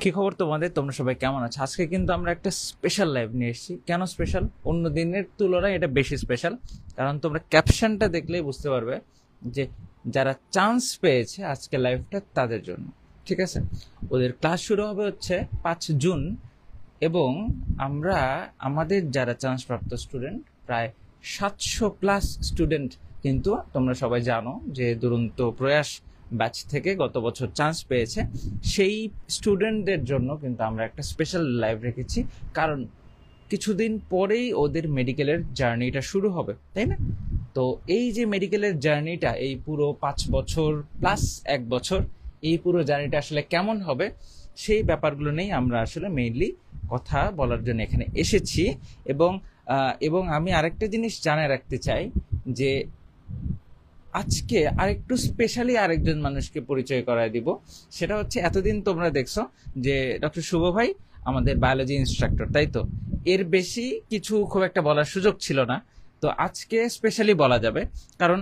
কি খবর তোমাদের? তোমরা সবাই কেমন আছো? আজকে কিন্তু আমরা একটা স্পেশাল লাইভ নিয়ে এসেছি। কেন স্পেশাল? অন্য দিনের তুলনায় এটা বেশি স্পেশাল, কারণ তোমরা ক্যাপশনটা দেখলেই বুঝতে পারবে যে যারা চান্স পেয়েছে আজকে লাইভটা তাদের জন্য। ঠিক আছে, ওদের ক্লাস শুরু হবে হচ্ছে 5 জুন, এবং আমরা আমাদের যারা চান্স প্রাপ্ত স্টুডেন্ট প্রায় 700+ স্টুডেন্ট, কিন্তু তোমরা সবাই জানো যে দুরন্ত প্রয়াস ব্যাচ থেকে গত বছর চান্স পেয়েছে, সেই স্টুডেন্টদের জন্য কিন্তু আমরা একটা স্পেশাল লাইভ রেখেছি। কারণ কিছুদিন পরেই ওদের মেডিকেলের জার্নিটা শুরু হবে, তাই না? তো এই যে মেডিকেলের জার্নিটা, এই পুরো 5 বছর প্লাস 1 বছর, এই পুরো জার্নিটা আসলে কেমন হবে, সেই ব্যাপারগুলো নিয়েই আমরা আসলে মেইনলি কথা বলার জন্য এখানে এসেছি। এবং এবং আমি আরেকটা জিনিস জানায় রাখতে চাই যে আজকে আরেকটু স্পেশালি আরেকজন মানুষকে পরিচয় করায় দিব। সেটা হচ্ছে, এতদিন তোমরা দেখছো যে ডক্টর শুভ ভাই আমাদের বায়োলজি ইনস্ট্রাক্টর, তাই তো? এর বেশি কিছু খুব একটা বলার সুযোগ ছিল না, তো আজকে স্পেশালি বলা যাবে। কারণ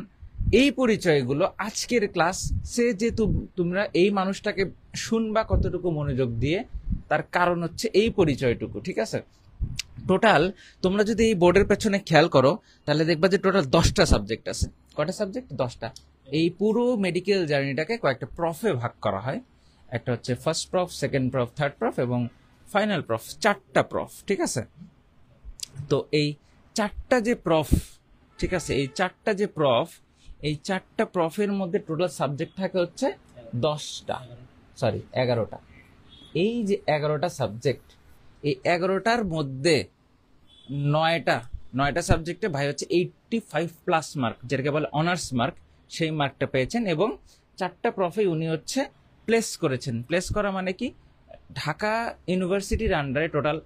এই পরিচয়গুলো আজকের ক্লাস সে যে তোমরা এই মানুষটাকে শুনবা কতটুকু মনোযোগ দিয়ে, তার কারণ হচ্ছে এই পরিচয়টুকু। ঠিক আছে, টোটাল তোমরা যদি এই বোর্ডের পেছনে খেয়াল করো তাহলে দেখবা যে টোটাল 10টা সাবজেক্ট আছে। কয়টা সাবজেক্ট? 10টা। এই পুরো মেডিকেল জার্নিটাকে কয়েকটা প্রফে ভাগ করা হয়। একটা হচ্ছে first proof, second proof, third proof এবং ফাইনাল প্রফ। 4টা প্রফ, ঠিক আছে? তো এই 4টা যে প্রফ, ঠিক আছে, এই 4টা প্রফের মধ্যে টোটাল সাবজেক্ট থাকে হচ্ছে 10টা, সরি 11টা। এই যে 11টা সাবজেক্ট, এই 11টার মধ্যে 9টা সাবজেক্টে ভাই হচ্ছে 85+ মার্ক, যেটাকে বলে অনার্স মার্ক, সেই মার্কটা পেয়েছেন। এবং 4টা প্রফে উনি হচ্ছে প্লেস করেছেন। প্লেস করা মানে কি? ঢাকা ইউনিভার্সিটির আন্ডারে টোটাল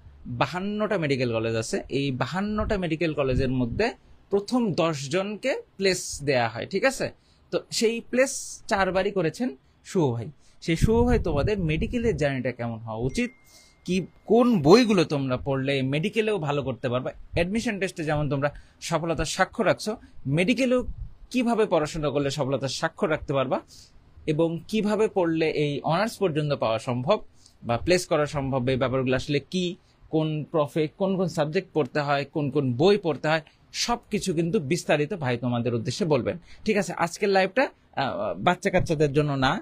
52টা মেডিকেল কলেজ আছে। এই 52টা মেডিকেল কলেজের মধ্যে প্রথম 10 জনকে প্লেস দেয়া হয়, ঠিক আছে? তো সেই প্লেস 4বারই করেছেন শুভ ভাই। সেই শুভ ভাই তোমাদের মেডিকেলের জার্নিটা কেমন হওয়া উচিত, কি কোন বইগুলো তোমরা পড়লে মেডিকেলেও ভালো করতে পারবে, অ্যাডমিশন টেস্টে যেমন তোমরা সফলতার স্বাক্ষর রাখছো, মেডিকেলেও কিভাবে পড়াশোনা করলে সফলতার স্বাক্ষর রাখতে পারবা, এবং কিভাবে পড়লে এই অনার্স পর্যন্ত পাওয়া সম্ভব বা প্লেস করা সম্ভব, এই ব্যাপারগুলো আসলে কি, কোন প্রফে কোন কোন সাবজেক্ট পড়তে হয়, কোন কোন বই পড়তে হয়, সবকিছু কিন্তু বিস্তারিত ভাই তোমাদের উদ্দেশ্যে বলবেন। ঠিক আছে, আজকের লাইভটা বাচ্চা কাচ্চাদের জন্য না,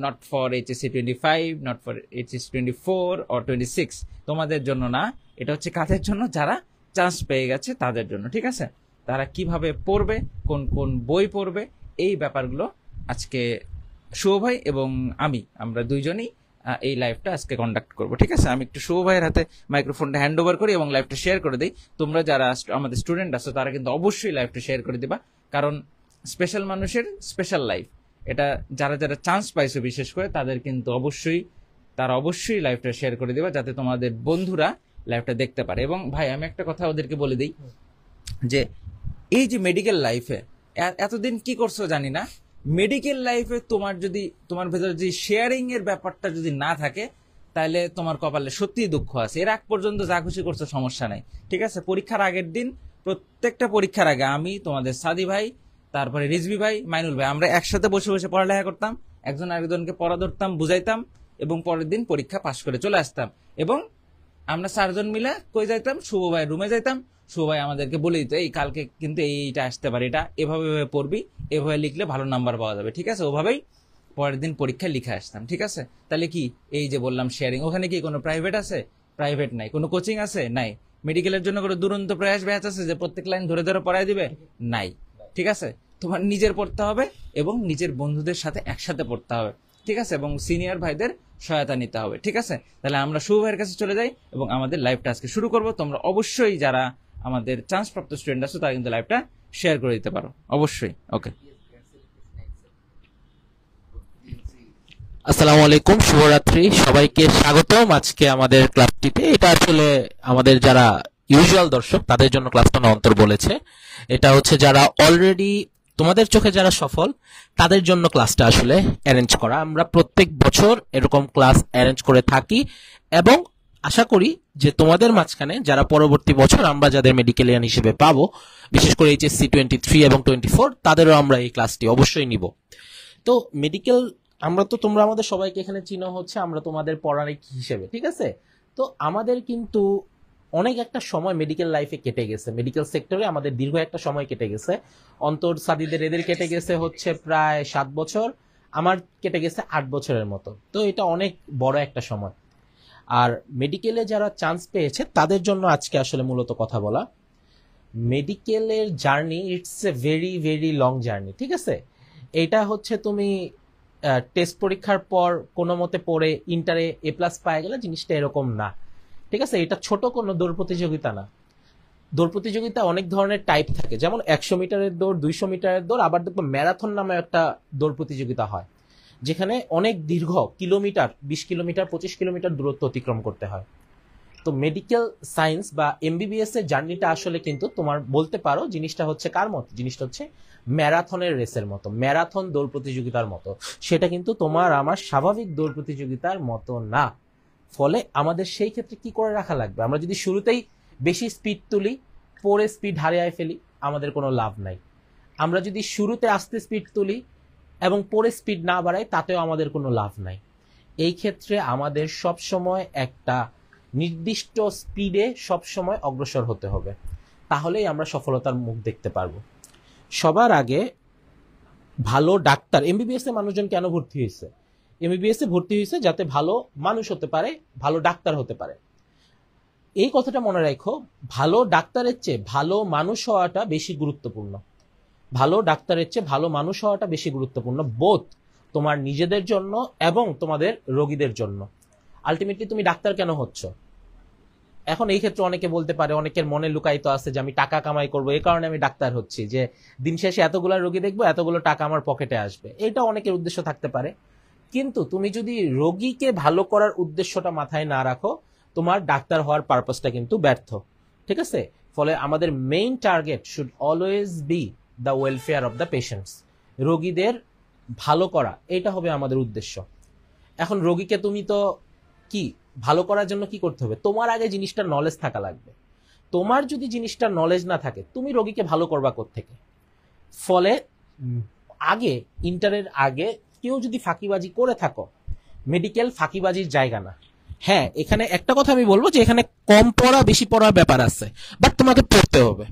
not for HSC 25, not for HSC 24 or 26, তোমাদের জন্য না। এটা হচ্ছে কাদের জন্য? যারা চান্স পেয়ে গেছে তাদের জন্য। ঠিক আছে, তারা কিভাবে পড়বে, কোন কোন বই পড়বে, এই ব্যাপারগুলো আজকে শুভ ভাই এবং আমরা দুইজনই এই লাইভটা আজকে কন্ডাক্ট করব। ঠিক আছে, আমি একটু শুভ ভাইয়ের হাতে মাইক্রোফোনটা হ্যান্ড ওভার করি এবং লাইভটা শেয়ার করে দিই। তোমরা যারা আমাদের স্টুডেন্ট আছো তারা কিন্তু অবশ্যই লাইভটা শেয়ার করে দিবা, কারণ স্পেশাল মানুষের স্পেশাল লাইভ, এটা যারা যারা চান্স পাইছো বিশেষ করে তাদের কিন্তু অবশ্যই লাইভটা শেয়ার করে দিবা, যাতে তোমাদের বন্ধুরা লাইভটা দেখতে পারে। এবং ভাই আমি একটা কথা ওদেরকে বলে দিই যে এই যে মেডিকেল লাইফে এতদিন কি করছো জানি না, মেডিকেল লাইফে তোমার ভেতরে যদি শেয়ারিং এর ব্যাপারটা যদি না থাকে, তাহলে তোমার কপালে সত্যিই দুঃখ আছে। এর আগ পর্যন্ত যা খুশি করছো সমস্যা নাই, ঠিক আছে? পরীক্ষার আগের দিন, প্রত্যেকটা পরীক্ষার আগে আমি, তোমাদের সাদি ভাই, তারপরে রিজভি ভাই, মাইনুল ভাই, আমরা একসাথে বসে বসে পড়ালেখা করতাম, একজন আরেকজনকে পড়া ধরতাম, বুঝাইতাম, এবং পরের দিন পরীক্ষা পাশ করে চলে আসতাম। এবং আমরা 4জন মিলে কই যাইতাম? শুভ ভাই রুমে যাইতাম। শুভ ভাই আমাদেরকে বলে দিত, এই কালকে কিন্তু এইটা আসতে পারে, এটা এভাবে পড়বি, এভাবে লিখলে ভালো নাম্বার পাওয়া যাবে। ঠিক আছে, ওভাবেই পরের দিন পরীক্ষা লিখে আসতাম। ঠিক আছে, তাহলে কি এই যে বললাম শেয়ারিং, ওখানে কি কোনো প্রাইভেট আছে? প্রাইভেট নাই। কোনো কোচিং আছে? নাই। মেডিকেলের জন্য কোনো দুরন্ত প্রয়াস ব্যাচ আছে যে প্রত্যেক লাইন ধরে ধরে পড়ায় দিবে? নাই। ঠিক আছে, তোমার নিজের পড়তে হবে এবং নিজের বন্ধুদের সাথে একসাথে পড়তে হবে। ঠিক আছে, এবং সিনিয়র ভাইদের সহায়তা নিতে হবে। ঠিক আছে, তাহলে আমরা শুভ ভাইয়ের কাছে চলে যাই এবং আমাদের লাইভটা আজকে শুরু করব। তোমরা অবশ্যই যারা আমাদের চান্স প্রাপ্ত স্টুডেন্ট আছো তারা কিন্তু লাইভটা শেয়ার করে দিতে পারো অবশ্যই। ওকে, আসসালামু আলাইকুম, শুভরাত্রি, সবাইকে স্বাগতম আজকে আমাদের ক্লাসটিতে। এটা আসলে আমাদের যারা ইউজুয়াল দর্শক তাদের জন্য ক্লাসটা অন্তর বলেছে। এটা হচ্ছে যারা অলরেডি তোমাদের চোখে যারা সফল তাদের জন্য ক্লাসটা আসলে অ্যারেঞ্জ করা। আমরা প্রত্যেক বছর এরকম ক্লাস অ্যারেঞ্জ করে থাকি এবং আশা করি যে তোমাদের মাঝখানে যারা পরবর্তী বছর আমরা যাদের মেডিকেলিয়ান হিসেবে পাবো, বিশেষ করে HSC 23 এবং 24, তাদেরও আমরা এই ক্লাসটি অবশ্যই নিব। তো মেডিকেল আমরা তো, তোমরা আমাদের সবাইকে এখানে চিনো হচ্ছে আমরা তোমাদের পড়ানিক হিসেবে, ঠিক আছে? তো আমাদের কিন্তু অনেক একটা সময় মেডিকেল লাইফে কেটে গেছে, মেডিকেল সেক্টরে আমাদের দীর্ঘ একটা সময় কেটে গেছে। অন্তর সাদিদের এদের কেটে গেছে হচ্ছে প্রায় 7 বছর, আমার কেটে গেছে 8 বছরের মতো। তো এটা অনেক বড় একটা সময়। আর মেডিকেলে যারা চান্স পেয়েছে তাদের জন্য আজকে আসলে মূলত কথা বলা। মেডিকেলের journey it's a very very long journey, ঠিক আছে? এটা হচ্ছে তুমি টেস্ট পরীক্ষার পর কোনো মতে পড়ে ইন্টারে A+ পায় গেলে জিনিসটা এরকম না, ঠিক আছে? এটা ছোট কোনো দৌড় প্রতিযোগিতা না। দৌড় প্রতিযোগিতা অনেক ধরনের টাইপ থাকে, যেমন 100 মিটারের দৌড়, 200 মিটারের দৌড়, আবার দেখবো ম্যারাথন নামে একটা দৌড় প্রতিযোগিতা হয়, যেখানে অনেক দীর্ঘ কিলোমিটার, 20 কিলোমিটার 25 কিলোমিটার দূরত্ব অতিক্রম করতে হয়। তো মেডিকেল সায়েন্স বা MBBS এর জার্নিটা আসলে কিন্তু তোমার বলতে পারো জিনিসটা হচ্ছে কার মতো, জিনিসটা হচ্ছে ম্যারাথনের রেসের মতো, ম্যারাথন দৌড় প্রতিযোগিতার মতো। সেটা কিন্তু তোমার আমার স্বাভাবিক দৌড় প্রতিযোগিতার মতো না। ফলে আমাদের সেই ক্ষেত্রে কি করে রাখা লাগবে? আমরা যদি শুরুতেই বেশি স্পিড তুলি, পরে স্পিড হারিয়ে ফেলি, আমাদের কোনো লাভ নাই। আমরা যদি শুরুতে আস্তে স্পিড তুলি এবং পরে স্পিড না বাড়াই, তাতেও আমাদের কোনো লাভ নাই। এই ক্ষেত্রে আমাদের সব সময় একটা নির্দিষ্ট স্পিডে সব সময় অগ্রসর হতে হবে, তাহলেই আমরা সফলতার মুখ দেখতে পারবো। সবার আগে ভালো ডাক্তার, MBBS এ মানুষজন কেন ভর্তি হয়েছে? MBBS এ ভর্তি হয়েছে যাতে ভালো মানুষ হতে পারে, ভালো ডাক্তার হতে পারে। এই কথাটা মনে রাখো, ভালো ডাক্তারের চেয়ে ভালো মানুষ হওয়াটা বেশি গুরুত্বপূর্ণ। ভালো ডাক্তারের চেয়ে ভালো মানুষ হওয়াটা বেশি গুরুত্বপূর্ণ, বোথ তোমার নিজেদের জন্য এবং তোমাদের রোগীদের জন্য। আলটিমেটলি তুমি ডাক্তার কেন হচ্ছ? এখন এই ক্ষেত্রে অনেকে বলতে পারে, অনেকের মনে লুকায়িত আছে যে আমি টাকা কামাই করবো, এই কারণে আমি ডাক্তার হচ্ছি, যে দিন শেষে এতগুলো রোগী দেখবো, এতগুলো টাকা আমার পকেটে আসবে। এটা অনেকের উদ্দেশ্য থাকতে পারে, কিন্তু তুমি যদি রোগীকে ভালো করার উদ্দেশ্যটা মাথায় না রাখো, তোমার ডাক্তার হওয়ার পারপাসটা কিন্তু ব্যর্থ, ঠিক আছে? ফলে আমাদের main target should always be the welfare of the patients. রোগীদের ভালো করা, এটা হবে আমাদের উদ্দেশ্য। এখন রোগীকে তুমি তো কি ভালো করার জন্য কি করতে হবে? তোমার আগে জিনিসটার নলেজ থাকা লাগবে। তোমার যদি জিনিসটার নলেজ না থাকে, তুমি রোগীকে ভালো করবা কোত্থেকে? ফলে আগে, ইন্টারের আগে কেউ যদি ফাঁকিবাজি করে থাকো, মেডিকেল ফাঁকিবাজির জায়গা না। হ্যাঁ, এখানে একটা কথা আমি বলবো যে এখানে কম পড়া বেশি পড়ার ব্যাপার আছে, বাট তোমাকে পড়তে হবে,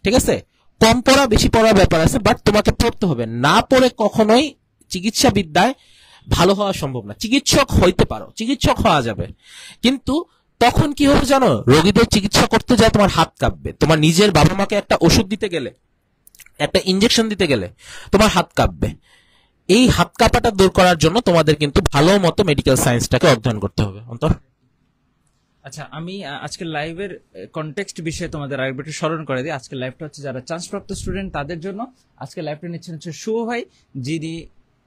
ঠিক আছে? কম পড়া বেশি পড়ার ব্যাপার আছে, বাট তোমাকে পড়তে হবে। না পড়ে কখনোই চিকিৎসা বিদ্যায় ভালো হওয়া সম্ভব না। চিকিৎসক হইতে পারো, চিকিৎসক হওয়া যাবে, কিন্তু তখন কি হবে জানো? রোগীদের চিকিৎসা করতে যায় তোমার হাত কাঁপবে। তোমার নিজের বাবা মাকে একটা ওষুধ দিতে গেলে, একটা ইনজেকশন দিতে গেলে তোমার হাত কাঁপবে। এই হাত কাঁপাটা দূর করার জন্য তোমাদের কিন্তু ভালো মতো মেডিকেল সায়েন্সটাকে অধ্যয়ন করতে হবে। অন্তর, আচ্ছা, আমি আজকের লাইভের কনটেক্সট বিষয়ে তোমাদের আরেকবার একটু স্মরণ করে দিই। আজকের লাইভটা হচ্ছে যারা চান্সপ্রাপ্ত স্টুডেন্ট তাদের জন্য। আজকের লাইভটা নিচ্ছেন হচ্ছে শুভ ভাই, যিনি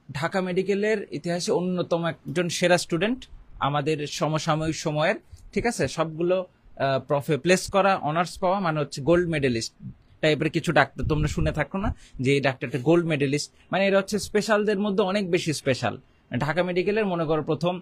ঢাকা মেডিকেলের ইতিহাসে অন্যতম একজন সেরা স্টুডেন্ট আমাদের সমসাময়িক সময়ের, ঠিক আছে? সবগুলো প্রফে প্লেস করা, অনার্স পাওয়া, মানে হচ্ছে গোল্ড মেডেলিস্ট টাইপের কিছু ডাক্তার তোমরা শুনে থাকো না, যে এই ডাক্তারটা গোল্ড মেডেলিস্ট, মানে এরা হচ্ছে স্পেশালদের মধ্যে অনেক বেশি স্পেশাল। ঢাকা মেডিকেলের মনে করো প্রথম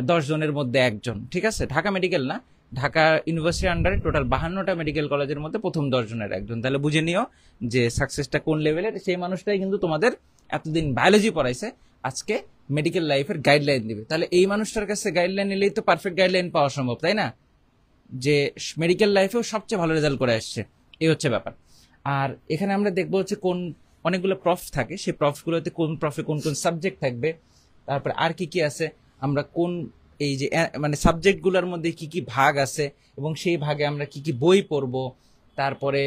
10 জনের মধ্যে একজন, ঠিক আছে? ঢাকা মেডিকেল না, ঢাকা ইউনিভার্সিটি আন্ডারে টোটাল 52টা মেডিকেল কলেজের মধ্যে প্রথম 10 জনের একজন। তাহলে বুঝে নিও যে সাকসেসটা কোন লেভেলের। সেই মানুষটাই কিন্তু তোমাদের এতদিন বায়োলজি পড়াইছে, আজকে মেডিকেল লাইফের গাইডলাইন দিবে। তাহলে এই মানুষটার কাছে গাইডলাইন নিলেই তো পারফেক্ট গাইডলাইন পাওয়া সম্ভব, তাই না? যে মেডিকেল লাইফেও সবচেয়ে ভালো রেজাল্ট করে আসছে, এই হচ্ছে ব্যাপার। আর এখানে আমরা দেখবো হচ্ছে কোন অনেকগুলো প্রফ থাকে, সেই প্রফগুলোতে কোন প্রফে কোন কোন সাবজেক্ট থাকবে, তারপরে আর কি কি আছে, আমরা কোন এই যে মানে সাবজেক্টগুলোর মধ্যে কি কি ভাগ আছে এবং সেই ভাগে আমরা কি কি বই পড়বো। তারপরে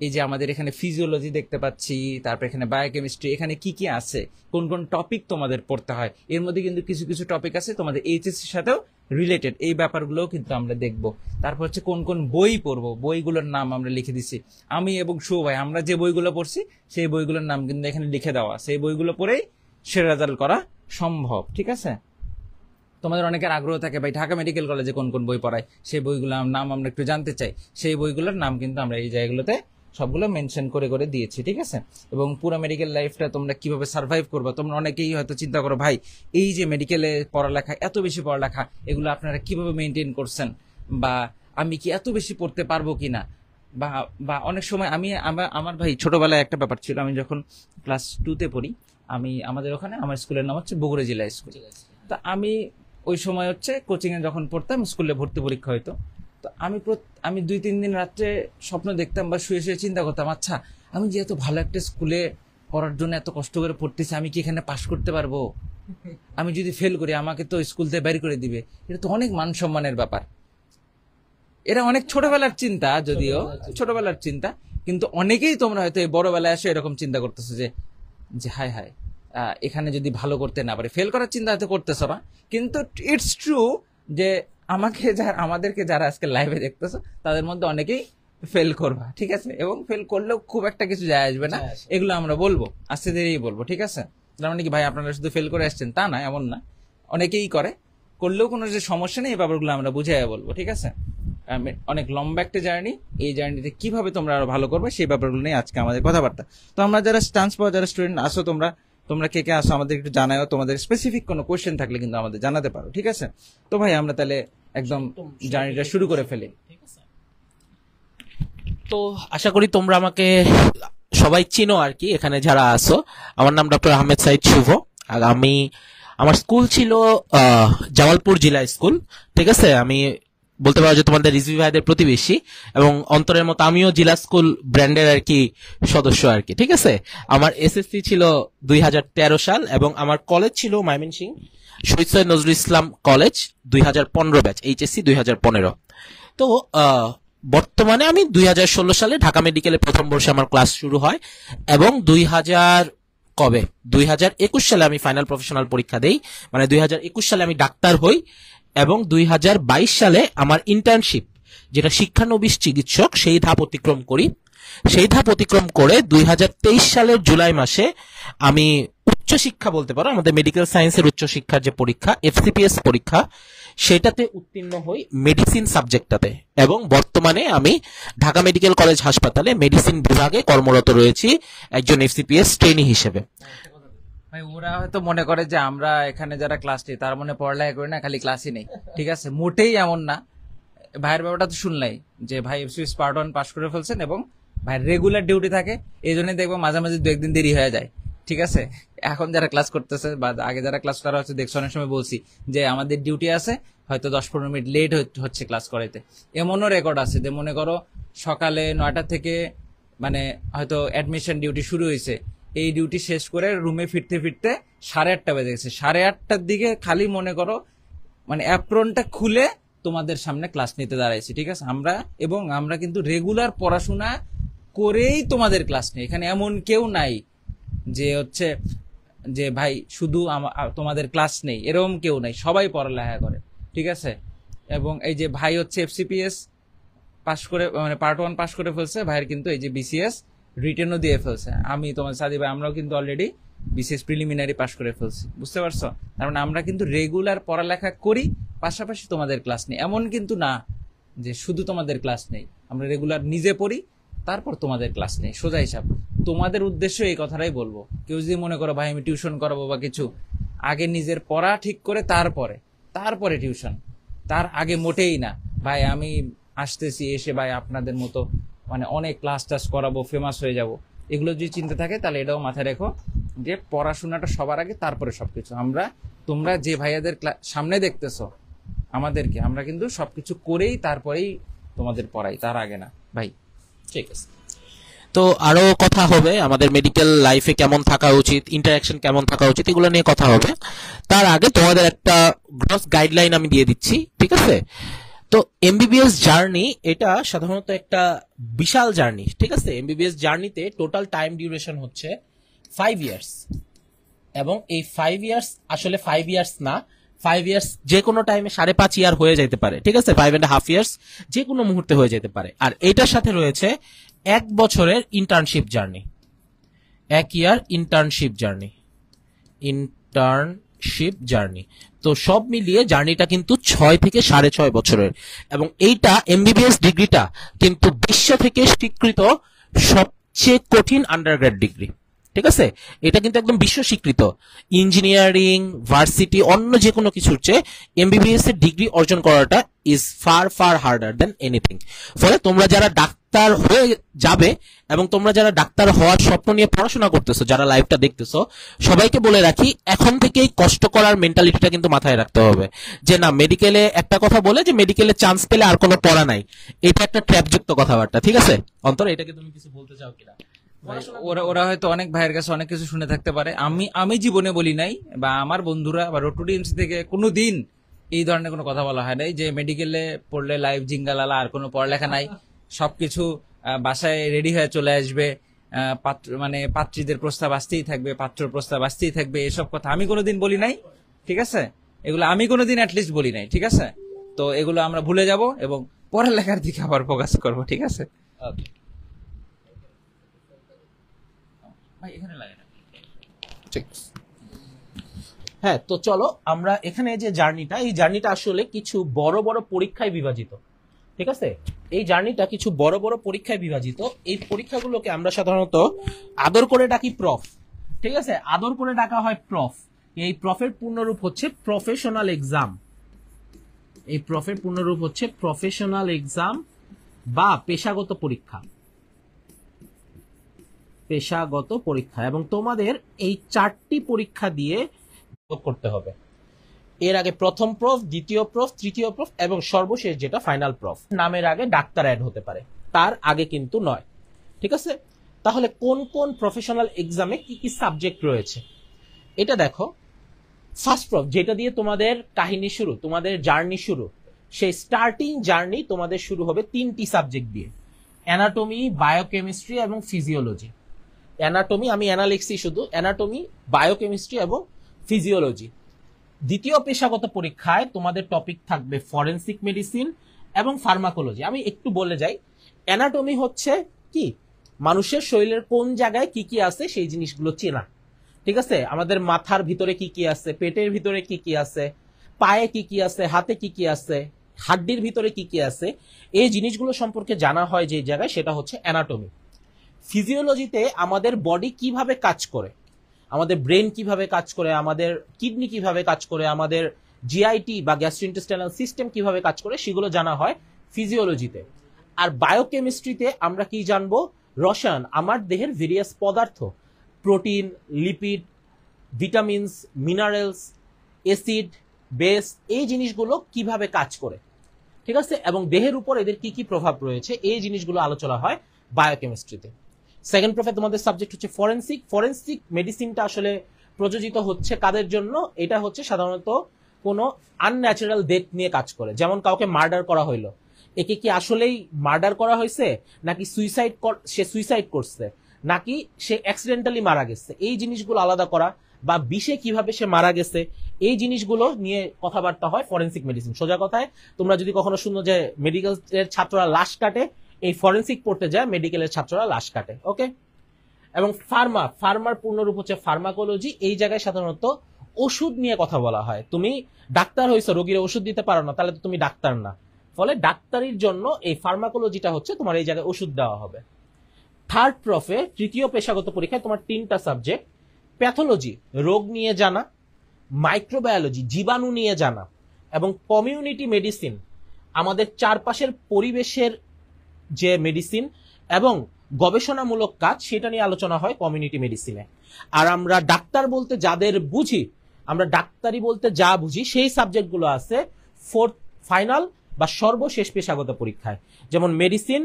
এই যে আমাদের এখানে ফিজিওলজি দেখতে পাচ্ছি, তারপর এখানে বায়োকেমিস্ট্রি, এখানে কি কি আছে, কোন কোন টপিক তোমাদের পড়তে হয়। এর মধ্যে কিন্তু কিছু কিছু টপিক আছে তোমাদের এইচএসসির সাথেও রিলেটেড, এই ব্যাপারগুলোও কিন্তু আমরা দেখবো। তারপর হচ্ছে কোন কোন বই পড়বো, বইগুলোর নাম আমরা লিখে দিছি। আমি এবং শুভ ভাই আমরা যে বইগুলো পড়ছি সেই বইগুলোর নাম কিন্তু এখানে লিখে দেওয়া, সেই বইগুলো পড়েই সেরা রেজাল্ট করা সম্ভব, ঠিক আছে? তোমাদের অনেকের আগ্রহ থাকে ভাই ঢাকা মেডিকেল কলেজে কোন কোন বই পড়ায়, সেই বইগুলোর নাম আমরা একটু জানতে চাই। সেই বইগুলোর নাম কিন্তু আমরা এই জায়গাগুলোতে সবগুলো মেনশন করে করে দিয়েছি, ঠিক আছে? এবং পুরো মেডিকেল লাইফটা তোমরা কিভাবে সার্ভাইভ করবে, তোমরা অনেকেই হয়তো চিন্তা করো ভাই এই যে মেডিকেলে পড়ালেখা, এত বেশি পড়ালেখা, এগুলো আপনারা কিভাবে মেনটেন করছেন, বা আমি কি এত বেশি পড়তে পারবো কিনা, বা অনেক সময় আমার ভাই ছোটবেলায় একটা ব্যাপার ছিল, আমি যখন ক্লাস 2তে পড়ি, আমাদের ওখানে আমার স্কুলের নাম হচ্ছে বগুড়া জেলা স্কুল। তো আমি ওই সময় হচ্ছে কোচিং এ যখন পড়তাম, স্কুলে ভর্তি পরীক্ষা হইতো, তো আমি 2-3 দিন রাত্রে স্বপ্ন দেখতাম বা শুয়ে শুয়ে চিন্তা করতাম, আচ্ছা আমি যে এত ভালো একটা স্কুলে পড়ার জন্য এত কষ্ট করে পড়তেছি, আমি কি এখানে পাশ করতে পারবো? আমি যদি ফেল করি আমাকে তো স্কুল থেকে বের করে দিবে। এটা তো অনেক মান সম্মানের ব্যাপার। এরা অনেক ছোটবেলার চিন্তা, যদিও ছোটবেলার চিন্তা, কিন্তু অনেকেই তোমরা হয়তো এই বড়বেলায় এসে এরকম চিন্তা করতেছো যে যে হায় হায়, এখানে যদি ভালো করতে না পারে, ফেল করার চিন্তা হয়তো করতেছো না, কিন্তু ইটস ট্রু যে আমাদেরকে যারা আজকে লাইভে দেখতেছো তাদের মধ্যে অনেকেই ফেল করবা, ঠিক আছে? এবং ফেল করলেও খুব একটা কিছু যায় আসবে না, এগুলো আমরা বলবো, আস্তে ধীরেই বলবো, ঠিক আছে? তার মানে কি ভাই আপনারা শুধু ফেল করে আসছেন তা না, এমন না, অনেকেই করলেও কোনো যে সমস্যা নেই, এই ব্যাপারগুলো আমরা বুঝাই বলবো, ঠিক আছে? অনেক লম্বা একটা জার্নি, এই জার্নিতে কিভাবে তোমরা আরো ভালো করবে সেই ব্যাপারগুলো নিয়ে আজকে আমাদের কথাবার্তা। তো আমরা যারা চান্স পাওয়া, যারা স্টুডেন্ট আসো, তোমরা কে কে আসো আমাদের একটু জানাও, তোমাদের স্পেসিফিক কোনো কোশ্চেন থাকলে কিন্তু আমাদের জানাতে পারো, ঠিক আছে? তো ভাই আমরা তাহলে একদম জার্নিটা শুরু করে ফেলি। তো আশা করি তোমরা আমাকে সবাই চিনো আর কি, এখানে যারা আসো। আমার নাম ডক্টর আহমেদ সাইদ শুভ। আর আমার স্কুল ছিল জামালপুর জেলা স্কুল, ঠিক আছে? আমি বলতে পারো যে তোমাদের রিজভি ভাইদের প্রতিবেশী, এবং অন্তরের মতো আমিও জেলা স্কুল ব্র্যান্ডের আর কি সদস্য আর কি, ঠিক আছে? আমার এসএসসি ছিল 2013 সাল, এবং আমার কলেজ ছিল ময়মনসিংহ শহীদ Syed Nazrul Islam college 2015 batch, HSC 2015। তো বর্তমানে আমি 2016 সালে ঢাকা মেডিকেলে প্রথম বর্ষে আমার ক্লাস শুরু হয়, এবং 2021 সালে আমি ফাইনাল প্রফেশনাল পরীক্ষা দেই, মানে 2021 সালে আমি ডাক্তার হই, এবং 2022 সালে আমার ইন্টার্নশিপ, যেটা শিক্ষানবিশ চিকিৎসক, সেই ধাপ অতিক্রম করি। সেই ধাপ অতিক্রম করে 2023 সালের জুলাই মাসে আমি উচ্চশিক্ষা বলতে পারো, আমাদের মেডিকেল সায়েন্সের উচ্চশিক্ষার যে পরীক্ষা, এফসিপিএস পরীক্ষা, সেটাতে উত্তীর্ণ হই মেডিসিন সাবজেক্টটাতে, এবং বর্তমানে আমি ঢাকা মেডিকেল কলেজ হাসপাতালে মেডিসিন বিভাগে কর্মরত রয়েছি একজন এফসিপিএস ট্রেনি হিসেবে। ভাই ওরা হয়তো মনে করে যে আমরা এখানে যারা ক্লাস নিই তার মনে পড়ালেখা করি না, খালি ক্লাসই নেই, ঠিক আছে? মোটেই এমন না। ভাইয়ের ব্যাপারটা তো শুনলাই যে ভাই এফসিপিএস পার্ট 1 পাস করে ফেলছেন, এবং ভাই রেগুলার ডিউটি থাকে, এই জন্যই দেখবো মাঝে মাঝে 2-1 দিন দেরি হয়ে যায়, ঠিক আছে? এখন যারা ক্লাস করতেছে বা আগে যারা ক্লাস করা হচ্ছে দেখছো, অনেক সময় বলছি যে আমাদের ডিউটি আছে, হয়তো 10-15 মিনিট লেট হচ্ছে ক্লাস করাইতে। এমনও রেকর্ড আছে যে মনে করো সকালে 9টা থেকে মানে হয়তো অ্যাডমিশন ডিউটি শুরু হয়েছে, এই ডিউটি শেষ করে রুমে ফিরতে ফিরতে 8:30 বেজে গেছে, 8:30টার দিকে খালি মনে করো মানে অ্যাপ্রনটা খুলে তোমাদের সামনে ক্লাস নিতে দাঁড়াইছি, ঠিক আছে? আমরা কিন্তু রেগুলার পড়াশোনা করেই তোমাদের ক্লাস নেই। এখানে এমন কেউ নাই যে হচ্ছে যে ভাই শুধু তোমাদের ক্লাস নেই, এরকম কেউ নাই, সবাই পড়ালেখা করে, ঠিক আছে? এবং এই যে ভাই হচ্ছে এফসিপিএস পাস করে, মানে পার্ট 1 পাস করে ফেলছে, ভাইয়ের কিন্তু এই যে বিসিএস রিটেনও দিয়ে ফেলছে। আমি তোমার সাদি ভাই আমরাও কিন্তু অলরেডি বিসিএস প্রিলিমিনারি পাস করে ফেলছি, বুঝতে পারছো? তার মানে আমরা কিন্তু রেগুলার পড়ালেখা করি, পাশাপাশি তোমাদের ক্লাস নেই। এমন কিন্তু না যে শুধু তোমাদের ক্লাস নেই, আমরা রেগুলার নিজে পড়ি, তারপর তোমাদের ক্লাস নেই, সোজা হিসাব। তোমাদের উদ্দেশ্য এই কথাটাই বলবো, কেউ যদি মনে করো ভাই আমি টিউশন করাবো বা কিছু, আগে নিজের পড়া ঠিক করে তারপরে টিউশন, তার আগে মোটেই না ভাই আমি আসতেছি এসে ভাই আপনাদের মতো মানে অনেক ক্লাস টাস করাবো, ফেমাস হয়ে যাব, এগুলো যদি চিন্তা থাকে তাহলে এটাও মাথায় রেখো যে পড়াশোনাটা সবার আগে, তারপরে সবকিছু। তোমরা যে ভাইয়াদের সামনে দেখতেছো আমাদেরকে, আমরা কিন্তু সবকিছু করেই তারপরেই তোমাদের পড়াই, তার আগে না ভাই, ঠিক আছে? তো আরো কথা হবে আমাদের মেডিকেল লাইফে কেমন থাকা উচিত, ইন্টারাকশন কেমন থাকা উচিত, এগুলো নিয়ে কথা হবে। তার আগে তোমাদের একটা গ্রস গাইডলাইন আমি দিয়ে দিচ্ছি, ঠিক আছে? তো এমবিবিএস জার্নি এটা সাধারণত একটা বিশাল জার্নি, ঠিক আছে? এমবিবিএস জার্নিতে টোটাল টাইম ডিউরেশন হচ্ছে 5 ইয়ার্স, এবং এই 5 ইয়ার্স আসলে 5 ইয়ার্স না, 5 ইয়ার্স যে কোনো টাইমে 5.5 ইয়ার হয়ে যেতে পারে, ঠিক আছে? 5.5 ইয়ার্স যে কোনো মুহূর্তে হয়ে যেতে পারে। আর এটার সাথে রয়েছে 1 বছরের ইন্টার্নশিপ জার্নি, 1 ইয়ার ইন্টার্নশিপ জার্নি। তো সব মিলিয়ে জার্নিটা কিন্তু 6 থেকে 6.5 বছরের, এবং এইটা এমবিবিএস ডিগ্রিটা কিন্তু বিশ্ব থেকে স্বীকৃত সবচেয়ে কঠিন আন্ডারগ্রেড ডিগ্রি, ঠিক আছে, এটা কিন্তু একদম বিশ্ব স্বীকৃত। ইঞ্জিনিয়ারিং, ভার্সিটি, অন্য যে কোনো কিছুর চেয়ে এমবিবিএস এর ডিগ্রি অর্জন করাটা is far far harder then anything. ফলে তোমরা যারা ডাক্তার হয়ে যাবে এবং তোমরা যারা ডাক্তার হওয়ার স্বপ্ন নিয়ে পড়াশোনা করতেছো, যারা লাইভটা দেখতেছো, সবাইকে বলে রাখি এখন থেকেই কষ্ট করার মেন্টালিটিটা কিন্তু মাথায় রাখতে হবে। যে না, মেডিকেলে একটা কথা বলে যে মেডিকেলে চান্স পেলে আর কোনো পড়া নাই, এটা একটা ট্র্যাপযুক্ত কথাবার্তা। ঠিক আছে অন্তর, এটাকে তুমি কিছু বলতে চাও কিনা? ওরা ওরা হয়তো অনেক ভাইয়ের কাছে অনেক কিছু শুনে থাকতে পারে, আমি জীবনে বলি নাই, বা আমার বন্ধুরা বা রোটোডিএমসি থেকে কোনোদিন এই ধরনের কোনো কথা বলা হয় নাই যে মেডিকেলে পড়লে লাইফ জিঙ্গালালা, আর কোনো পড়ালেখা নাই, সবকিছু বাসায় রেডি হয়ে চলে আসবে, মানে পাত্রীদের প্রস্তাব আসতেই থাকবে, পাত্রর প্রস্তাব আসতেই থাকবে, এসব কথা আমি কোনোদিন বলি নাই। ঠিক আছে, এগুলো আমি কোনোদিন অ্যাটলিস্ট বলি নাই। ঠিক আছে, তো এগুলো আমরা ভুলে যাব এবং পড়ালেখার দিকে আবার ফোকাস করব। ঠিক আছে, ভাই এখানে লাগে না। হ্যাঁ, তো চলো আমরা এখানে যে জার্নিটা, এই জার্নিটা আসলে কিছু বড় বড় পরীক্ষায় বিভাজিত। ঠিক আছে, এই জার্নিটা কিছু বড় বড় পরীক্ষায় বিভাজিত। এই পরীক্ষাগুলোকে আমরা সাধারণত আদর করে ডাকি প্রফ। ঠিক আছে, আদর করে ডাকা হয় প্রফ। এই প্রফের পূর্ণরূপ হচ্ছে প্রফেশনাল এক্সাম। এই প্রফের পূর্ণরূপ হচ্ছে প্রফেশনাল এক্সাম বা পেশাগত পরীক্ষা। পেশাগত পরীক্ষা, এবং তোমাদের এই 4টি পরীক্ষা দিয়ে করতে হবে। এর আগে প্রথম প্রফ, দ্বিতীয় প্রফ, তৃতীয় প্রফ এবং সর্বশেষ যেটা ফাইনাল প্রফ। নামের আগে ডাক্তার অ্যাড হতে পারে, তার আগে কিন্তু নয়। ঠিক আছে, তাহলে কোন কোন প্রফেশনাল এক্সামে কি কি সাবজেক্ট রয়েছে এটা দেখো। ফার্স্ট প্রফ, যেটা দিয়ে তোমাদের কাহিনী শুরু, তোমাদের জার্নি শুরু, সেই স্টার্টিং জার্নি তোমাদের শুরু হবে 3টি সাবজেক্ট দিয়ে: অ্যানাটমি, বায়োকেমিস্ট্রি এবং ফিজিওলজি। অ্যানাটমি, আমি অ্যানালিক্সি শুধু, অ্যানাটমি, বায়োকেমিস্ট্রি এবং ফিজিওলজি। দ্বিতীয় পেশাগত পরীক্ষায় তোমাদের টপিক থাকবে ফরেনসিক মেডিসিন এবং ফার্মাকোলজি। আমি একটু বলে যাই, অ্যানাটমি হচ্ছে কি, মানুষের শরীরের কোন জায়গায় কি কি আছে সেই জিনিসগুলো চেনা। ঠিক আছে, আমাদের মাথার ভিতরে কি কি আছে, পেটের ভিতরে কি কি আছে, পায়ে কি কি আছে, হাতে কি কি আছে, হাড্ডির ভিতরে কি কি আছে, এই জিনিসগুলো সম্পর্কে জানা হয় যে জায়গায়, সেটা হচ্ছে অ্যানাটমি। ফিজিওলজিতে আমাদের বডি কিভাবে কাজ করে, আমাদের ব্রেন কিভাবে কাজ করে, আমাদের কিডনি কিভাবে কাজ করে, আমাদের জিআইটি বা গ্যাস্ট্রোইন্টেস্টাইনাল সিস্টেম কিভাবে কাজ করে, সেগুলো জানা হয় ফিজিওলজিতে। আর বায়োকেমিস্ট্রিতে আমরা কি জানবো, রসায়ন, আমার দেহের ভেরিয়াস পদার্থ, protein, lipid, vitamins, minerals, acid, base, এই জিনিসগুলো কিভাবে কাজ করে। ঠিক আছে, এবং দেহের উপর এদের কি কি প্রভাব রয়েছে, এই জিনিসগুলো আলোচনা হয় বায়োকেমিস্ট্রিতে। সেকেন্ড প্রফে তোমাদের সাবজেক্ট হচ্ছে ফরেনসিক। ফরেনসিক মেডিসিনটা আসলে প্রযোজিত হচ্ছে কাদের জন্য, এটা হচ্ছে সাধারণত কোনো আনন্যাচারাল ডেথ নিয়ে কাজ করে। যেমন কাউকে মার্ডার করা হইলো, একে কি আসলেই মার্ডার করা হয়েছে, নাকি সে সুইসাইড করছে, নাকি সে অ্যাক্সিডেন্টালি মারা গেছে, এই জিনিসগুলো আলাদা করা, বা বিষে কিভাবে সে মারা গেছে, এই জিনিসগুলো নিয়ে কথাবার্তা হয় ফরেনসিক মেডিসিন। সোজা কথায়, তোমরা যদি কখনো শুনো যে মেডিকেলের ছাত্ররা লাশ কাটে, এই ফরেনসিক পড়তে যায় মেডিকেলের ছাত্ররা লাশ কাটে। ওকে, এবং ফার্মার পূর্ণরূপ হচ্ছে ফার্মাকোলজি। এই জায়গায় সাধারণত ওষুধ নিয়ে কথা বলা হয়। তুমি ডাক্তার হইছো, রোগীর ওষুধ দিতে পারো না, তাহলে তো তুমি ডাক্তার না। ফলে ডাক্তারির জন্য এই ফার্মাকোলজিটা হচ্ছে তোমার, এই জায়গায় ওষুধ দেওয়া হবে। থার্ড প্রফে, তৃতীয় পেশাগত পরীক্ষায় তোমার 3টা সাবজেক্ট: প্যাথোলজি, রোগ নিয়ে জানা, মাইক্রোবায়োলজি, জীবাণু নিয়ে জানা, এবং কমিউনিটি মেডিসিন, আমাদের চারপাশের পরিবেশের যে মেডিসিন এবং গবেষণামূলক কাজ, সেটা নিয়ে আলোচনা হয় কমিউনিটি মেডিসিনে। আর আমরা ডাক্তার বলতে যাদের বুঝি, আমরা ডাক্তারি বলতে যা বুঝি, সেই সাবজেক্টগুলো আছে ফোর্থ, ফাইনাল বা সর্বশেষ পেশাগত পরীক্ষায়। যেমন মেডিসিন,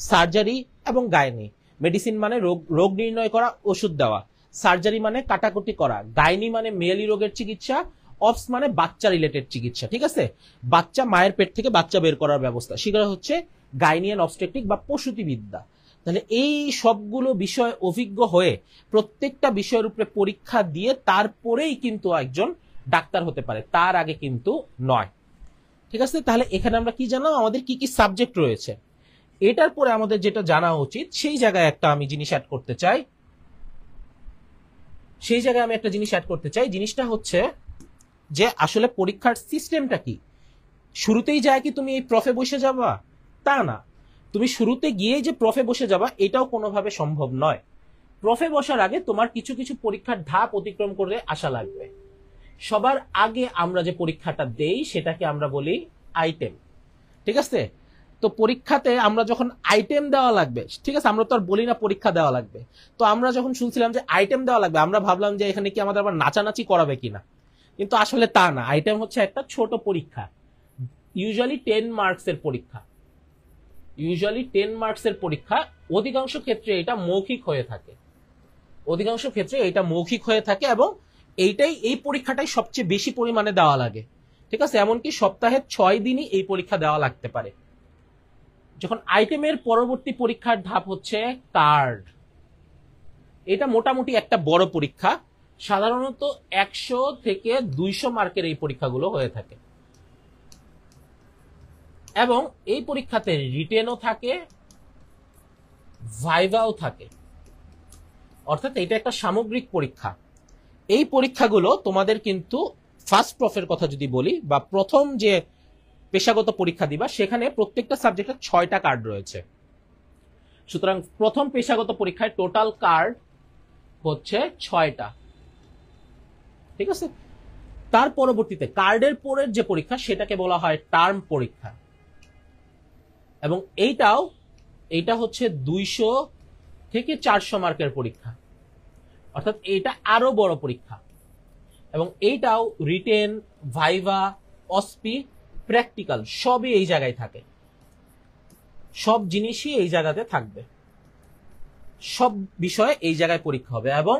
সার্জারি এবং গাইনি। মেডিসিন মানে রোগ নির্ণয় করা, ওষুধ দেওয়া। সার্জারি মানে কাটাকুটি করা। গাইনি মানে মেয়েলি রোগের চিকিৎসা। অপস মানে বাচ্চা রিলেটেড চিকিৎসা। ঠিক আছে, বাচ্চা, মায়ের পেট থেকে বাচ্চা বের করার ব্যবস্থা, সেগুলো হচ্ছে গাইনিয়ান অবস্টেট্রিক বা প্রসূতিবিদ্যা। তাহলে এই সবগুলো বিষয় অভিজ্ঞ হয়ে প্রত্যেকটা বিষয়ের উপরে পরীক্ষা দিয়ে তারপরেই কিন্তু একজন ডাক্তার হতে পারে, তার আগে কিন্তু নয়। ঠিক আছে, তাহলে এখানে আমরা কি জানলাম, আমাদের কি কি সাবজেক্ট রয়েছে। এটার পরে আমাদের যেটা জানা উচিত, সেই জায়গায় একটা আমি জিনিস অ্যাড করতে চাই। জিনিসটা হচ্ছে যে আসলে পরীক্ষার সিস্টেমটা কি। শুরুতেই যায় কি তুমি এই প্রফে বসে যাবা, তা না। তুমি শুরুতে গিয়ে যে প্রফে বসে যাবা, এটাও কোনোভাবে সম্ভব নয়। প্রফে বসার আগে তোমার কিছু কিছু পরীক্ষার ধাপ অতিক্রম করে আসা লাগবে। সবার আগে আমরা যে পরীক্ষাটা দেই সেটাকে আমরা বলি আইটেম, ঠিক আছে? তো পরীক্ষাতে আমরা যখন আইটেম দেওয়া লাগবে, ঠিক আছে, আমরা তো আর বলি না পরীক্ষা দেওয়া লাগবে, তো আমরা যখন শুনছিলাম যে আইটেম দেওয়া লাগবে আমরা ভাবলাম যে এখানে কি আমাদের আবার নাচানাচি করাবে কিনা, কিন্তু আসলে তা না। আইটেম হচ্ছে একটা ছোট পরীক্ষা, ইউজুয়ালি 10 মার্কসের পরীক্ষা। অধিকাংশ ক্ষেত্রে এটা মৌখিক হয়ে থাকে, এবং এই পরীক্ষাটাই সবচেয়ে বেশি পরিমাণে দেওয়া লাগে, ঠিক আছে? এমনকি সপ্তাহে 6 দিনই এই পরীক্ষা দেওয়া লাগতে পারে। যখন আইটেমের পরবর্তী পরীক্ষার ধাপ হচ্ছে কার্ড। এটা মোটামুটি একটা বড় পরীক্ষা, সাধারণত 100 থেকে 200 মার্কের এই পরীক্ষাগুলো হয়ে থাকে, এবং এই পরীক্ষাতে রিটেনও থাকে, ভাইভাও থাকে, অর্থাৎ এটা একটা সামগ্রিক পরীক্ষা। এই পরীক্ষাগুলো তোমাদের কিন্তু ফার্স্ট প্রফের কথা যদি বলি, বা প্রথম যে পেশাগত পরীক্ষা দিবা, সেখানে প্রত্যেকটা সাবজেক্টের 6টা কার্ড রয়েছে। সুতরাং প্রথম পেশাগত পরীক্ষায় টোটাল কার্ড হচ্ছে 6টা, ঠিক আছে? তার পরবর্তীতে কার্ডের পরের যে পরীক্ষা সেটাকে বলা হয় টার্ম পরীক্ষা, এবং এইটা হচ্ছে 200 থেকে 400 মার্কের পরীক্ষা, অর্থাৎ এইটা আরো বড় পরীক্ষা। এবং এইটাও রিটেন, ভাইভা, অসপি, প্র্যাকটিক্যাল সবই এই জায়গায় থাকে, সব জিনিসই এই জায়গাতে থাকবে, সব বিষয়ে এই জায়গায় পরীক্ষা হবে। এবং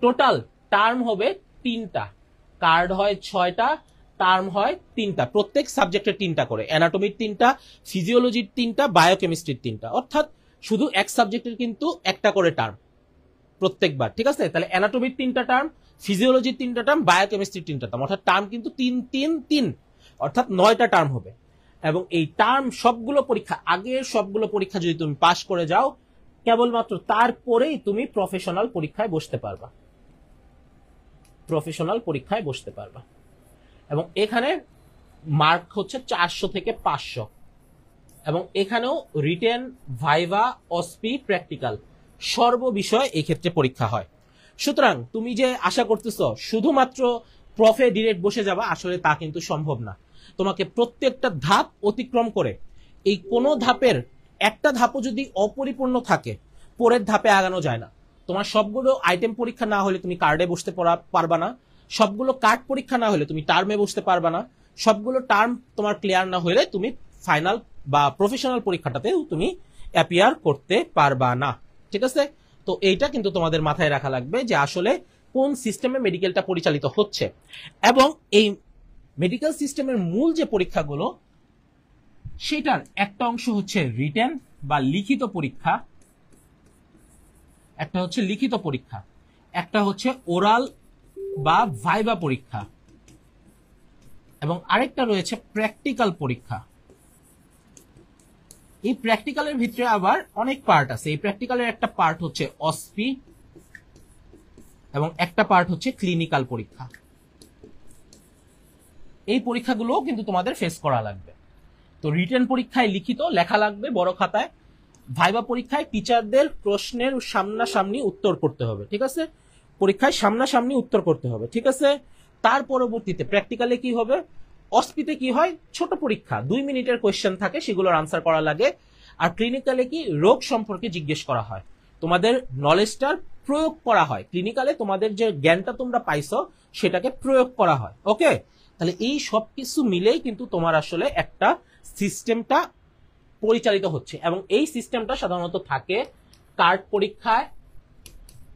টোটাল টার্ম হবে 3টা, কার্ড হয় 6টা, টার্ম হয় 3টা, প্রত্যেক সাবজেক্টের 3টা করে, অ্যানাটমির 3টা, ফিজিওলজির 3টা, বায়োকেমিস্ট্রির 3টা, অর্থাৎ শুধু এক সাবজেক্টের কিন্তু একটা করে টার্ম প্রত্যেকবার, ঠিক আছে? তাহলে অ্যানাটমির 3টা টার্ম, ফিজিওলজির 3টা টার্ম, বায়োকেমিস্ট্রির 3টা টার্ম, অর্থাৎ টার্ম কিন্তু 3 3 3, অর্থাৎ 9টা টার্ম হবে। এবং এই টার্ম সবগুলো পরীক্ষা যদি তুমি পাশ করে যাও, কেবলমাত্র তারপরেই তুমি প্রফেশনাল পরীক্ষায় বসতে পারবা। এবং এখানে মার্ক হচ্ছে 400 থেকে 500, এবং এখানেও রিটেন, ভাইভা, অসপি, প্র্যাকটিক্যাল সর্ববিষয় এই ক্ষেত্রে পরীক্ষা হয়। সুতরাং তুমি যে আশা করতেছো শুধুমাত্র প্রফে ডিরেক্ট বসে যাবা, আসলে তা কিন্তু সম্ভব না। তোমাকে প্রত্যেকটা ধাপ অতিক্রম করে, এই কোনো ধাপের একটা ধাপও যদি অপরিপূর্ণ থাকে, পরের ধাপে আগানো যায় না। তোমার সবগুলো আইটেম পরীক্ষা না হলে তুমি কার্ডে বসতে পারবা না, সবগুলো কার্ড পরীক্ষা না হলে তুমি টার্মে বসতে পারবা না, সবগুলো টার্ম তোমার ক্লিয়ার না হলে তুমি ফাইনাল বা প্রফেশনাল পরীক্ষাটাতেও তুমি অ্যাপিয়ার করতে পারবা না, ঠিক আছে? তো এইটা কিন্তু তোমাদের মাথায় রাখা লাগবে যে আসলে কোন সিস্টেমে মেডিকেলটা পরিচালিত হচ্ছে। এবং এই মেডিকেল সিস্টেমের মূল যে পরীক্ষাগুলো, সেটার একটা অংশ হচ্ছে রিটেন বা লিখিত পরীক্ষা, একটা হচ্ছে ওরাল বা ভাইভা পরীক্ষা, এবং আরেকটা রয়েছে প্র্যাকটিক্যাল পরীক্ষা। এই প্র্যাকটিক্যালের ভিতরে আবার অনেক পার্ট আছে। এই প্র্যাকটিক্যালের একটা পার্ট হচ্ছে অসপি, এবং একটা পার্ট হচ্ছে ক্লিনিক্যাল পরীক্ষা। এই পরীক্ষাগুলো কিন্তু তোমাদের ফেস করা লাগবে। তো রিটেন পরীক্ষায় লিখিত লেখা লাগবে বড় খাতায়, ভাইভা পরীক্ষায় টিচারদের প্রশ্নের সামনাসামনি উত্তর করতে হবে, ঠিক আছে? পরীক্ষায় সামনাসামনি উত্তর করতে হবে, ঠিক আছে? তার পরবর্তীতে প্র্যাকটিক্যালে কি হবে, অসপিতে কি হয়, ছোট পরীক্ষা, 2 মিনিটের কোয়েশ্চেন থাকে, সেগুলোর আনসার করা লাগে। আর ক্লিনিক্যালে কি, রোগ সম্পর্কে জিজ্ঞেস করা হয়, তোমাদের নলেজটার প্রয়োগ করা হয়। ক্লিনিক্যালে তোমাদের যে জ্ঞানটা তোমরা পাইছো সেটাকে প্রয়োগ করা হয়, ওকে? তাহলে এই সব কিছু মিলেই কিন্তু তোমার আসলে একটা সিস্টেমটা পরিচালিত হচ্ছে। এবং এই সিস্টেমটা সাধারণত থাকে কার্ড পরীক্ষায়,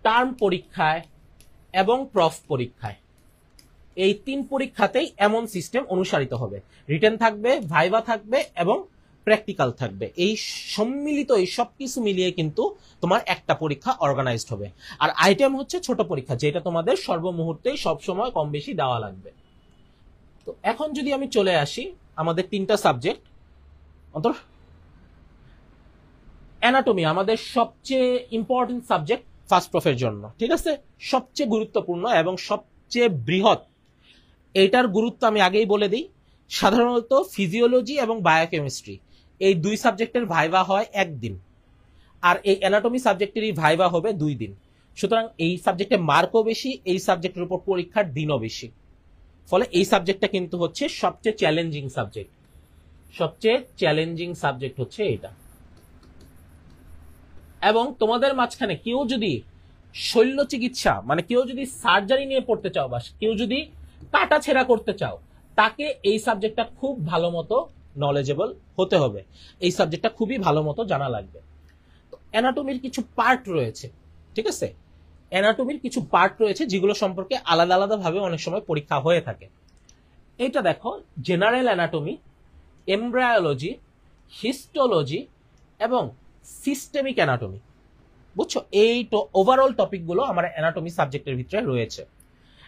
টার্ম পরীক্ষায় এবং প্রফ পরীক্ষায়। এই 3 পরীক্ষাতেই এমন সিস্টেম অনুসরিত হবে। রিটেন থাকবে, ভাইভা থাকবে এবং প্র্যাকটিক্যাল থাকবে। এই সম্মিলিত এই সবকিছু মিলিয়ে কিন্তু তোমার একটা পরীক্ষা অর্গানাইজড হবে। আর আইটেম হচ্ছে ছোট পরীক্ষা, যেটা তোমাদের সর্বমুহূর্তেই সবসময় কম বেশি দেওয়া লাগবে। তো এখন যদি আমি চলে আসি আমাদের 3টা সাবজেক্ট, অ্যানাটমি আমাদের সবচেয়ে ইম্পর্টেন্ট সাবজেক্ট ফার্স্ট প্রফের জন্য, ঠিক আছে? সবচেয়ে গুরুত্বপূর্ণ এবং সবচেয়ে বৃহৎ। এইটার গুরুত্ব আমি আগেই বলে দিই। সাধারণত ফিজিওলজি এবং বায়োকেমিস্ট্রি এই 2 সাবজেক্টের ভাইভা হয় 1 দিন, আর এই অ্যানাটমি সাবজেক্টেরই ভাইভা হবে 2 দিন। সুতরাং এই সাবজেক্টে মার্কও বেশি, এই সাবজেক্টের উপর পরীক্ষার দিনও বেশি। ফলে এই সাবজেক্টটা কিন্তু হচ্ছে সবচেয়ে চ্যালেঞ্জিং সাবজেক্ট, সবচেয়ে চ্যালেঞ্জিং সাবজেক্ট হচ্ছে এটা। এবং তোমাদের মাঝখানে কেউ যদি শল্য চিকিৎসা মানে কেউ যদি সার্জারি নিয়ে পড়তে চাও বা কেউ যদি কাটা ছেঁড়া করতে চাও, তাকে এই সাবজেক্টটা খুব ভালো মতো নলেজেবল হতে হবে, এই সাবজেক্টটা খুবই ভালো মতো জানা লাগবে। তো অ্যানাটমির কিছু পার্ট রয়েছে, ঠিক আছে, অ্যানাটমির কিছু পার্ট রয়েছে যেগুলো সম্পর্কে আলাদা আলাদা ভাবে অনেক সময় পরীক্ষা হয়ে থাকে। এটা দেখো, জেনারেল অ্যানাটমি, এমব্রায়োলজি, হিস্টোলজি এবং সিস্টেমিক অ্যানাটমি। বুঝছো, এই ওভারঅল টপিকগুলো আমার অ্যানাটমি সাবজেক্টের ভিতরে রয়েছে।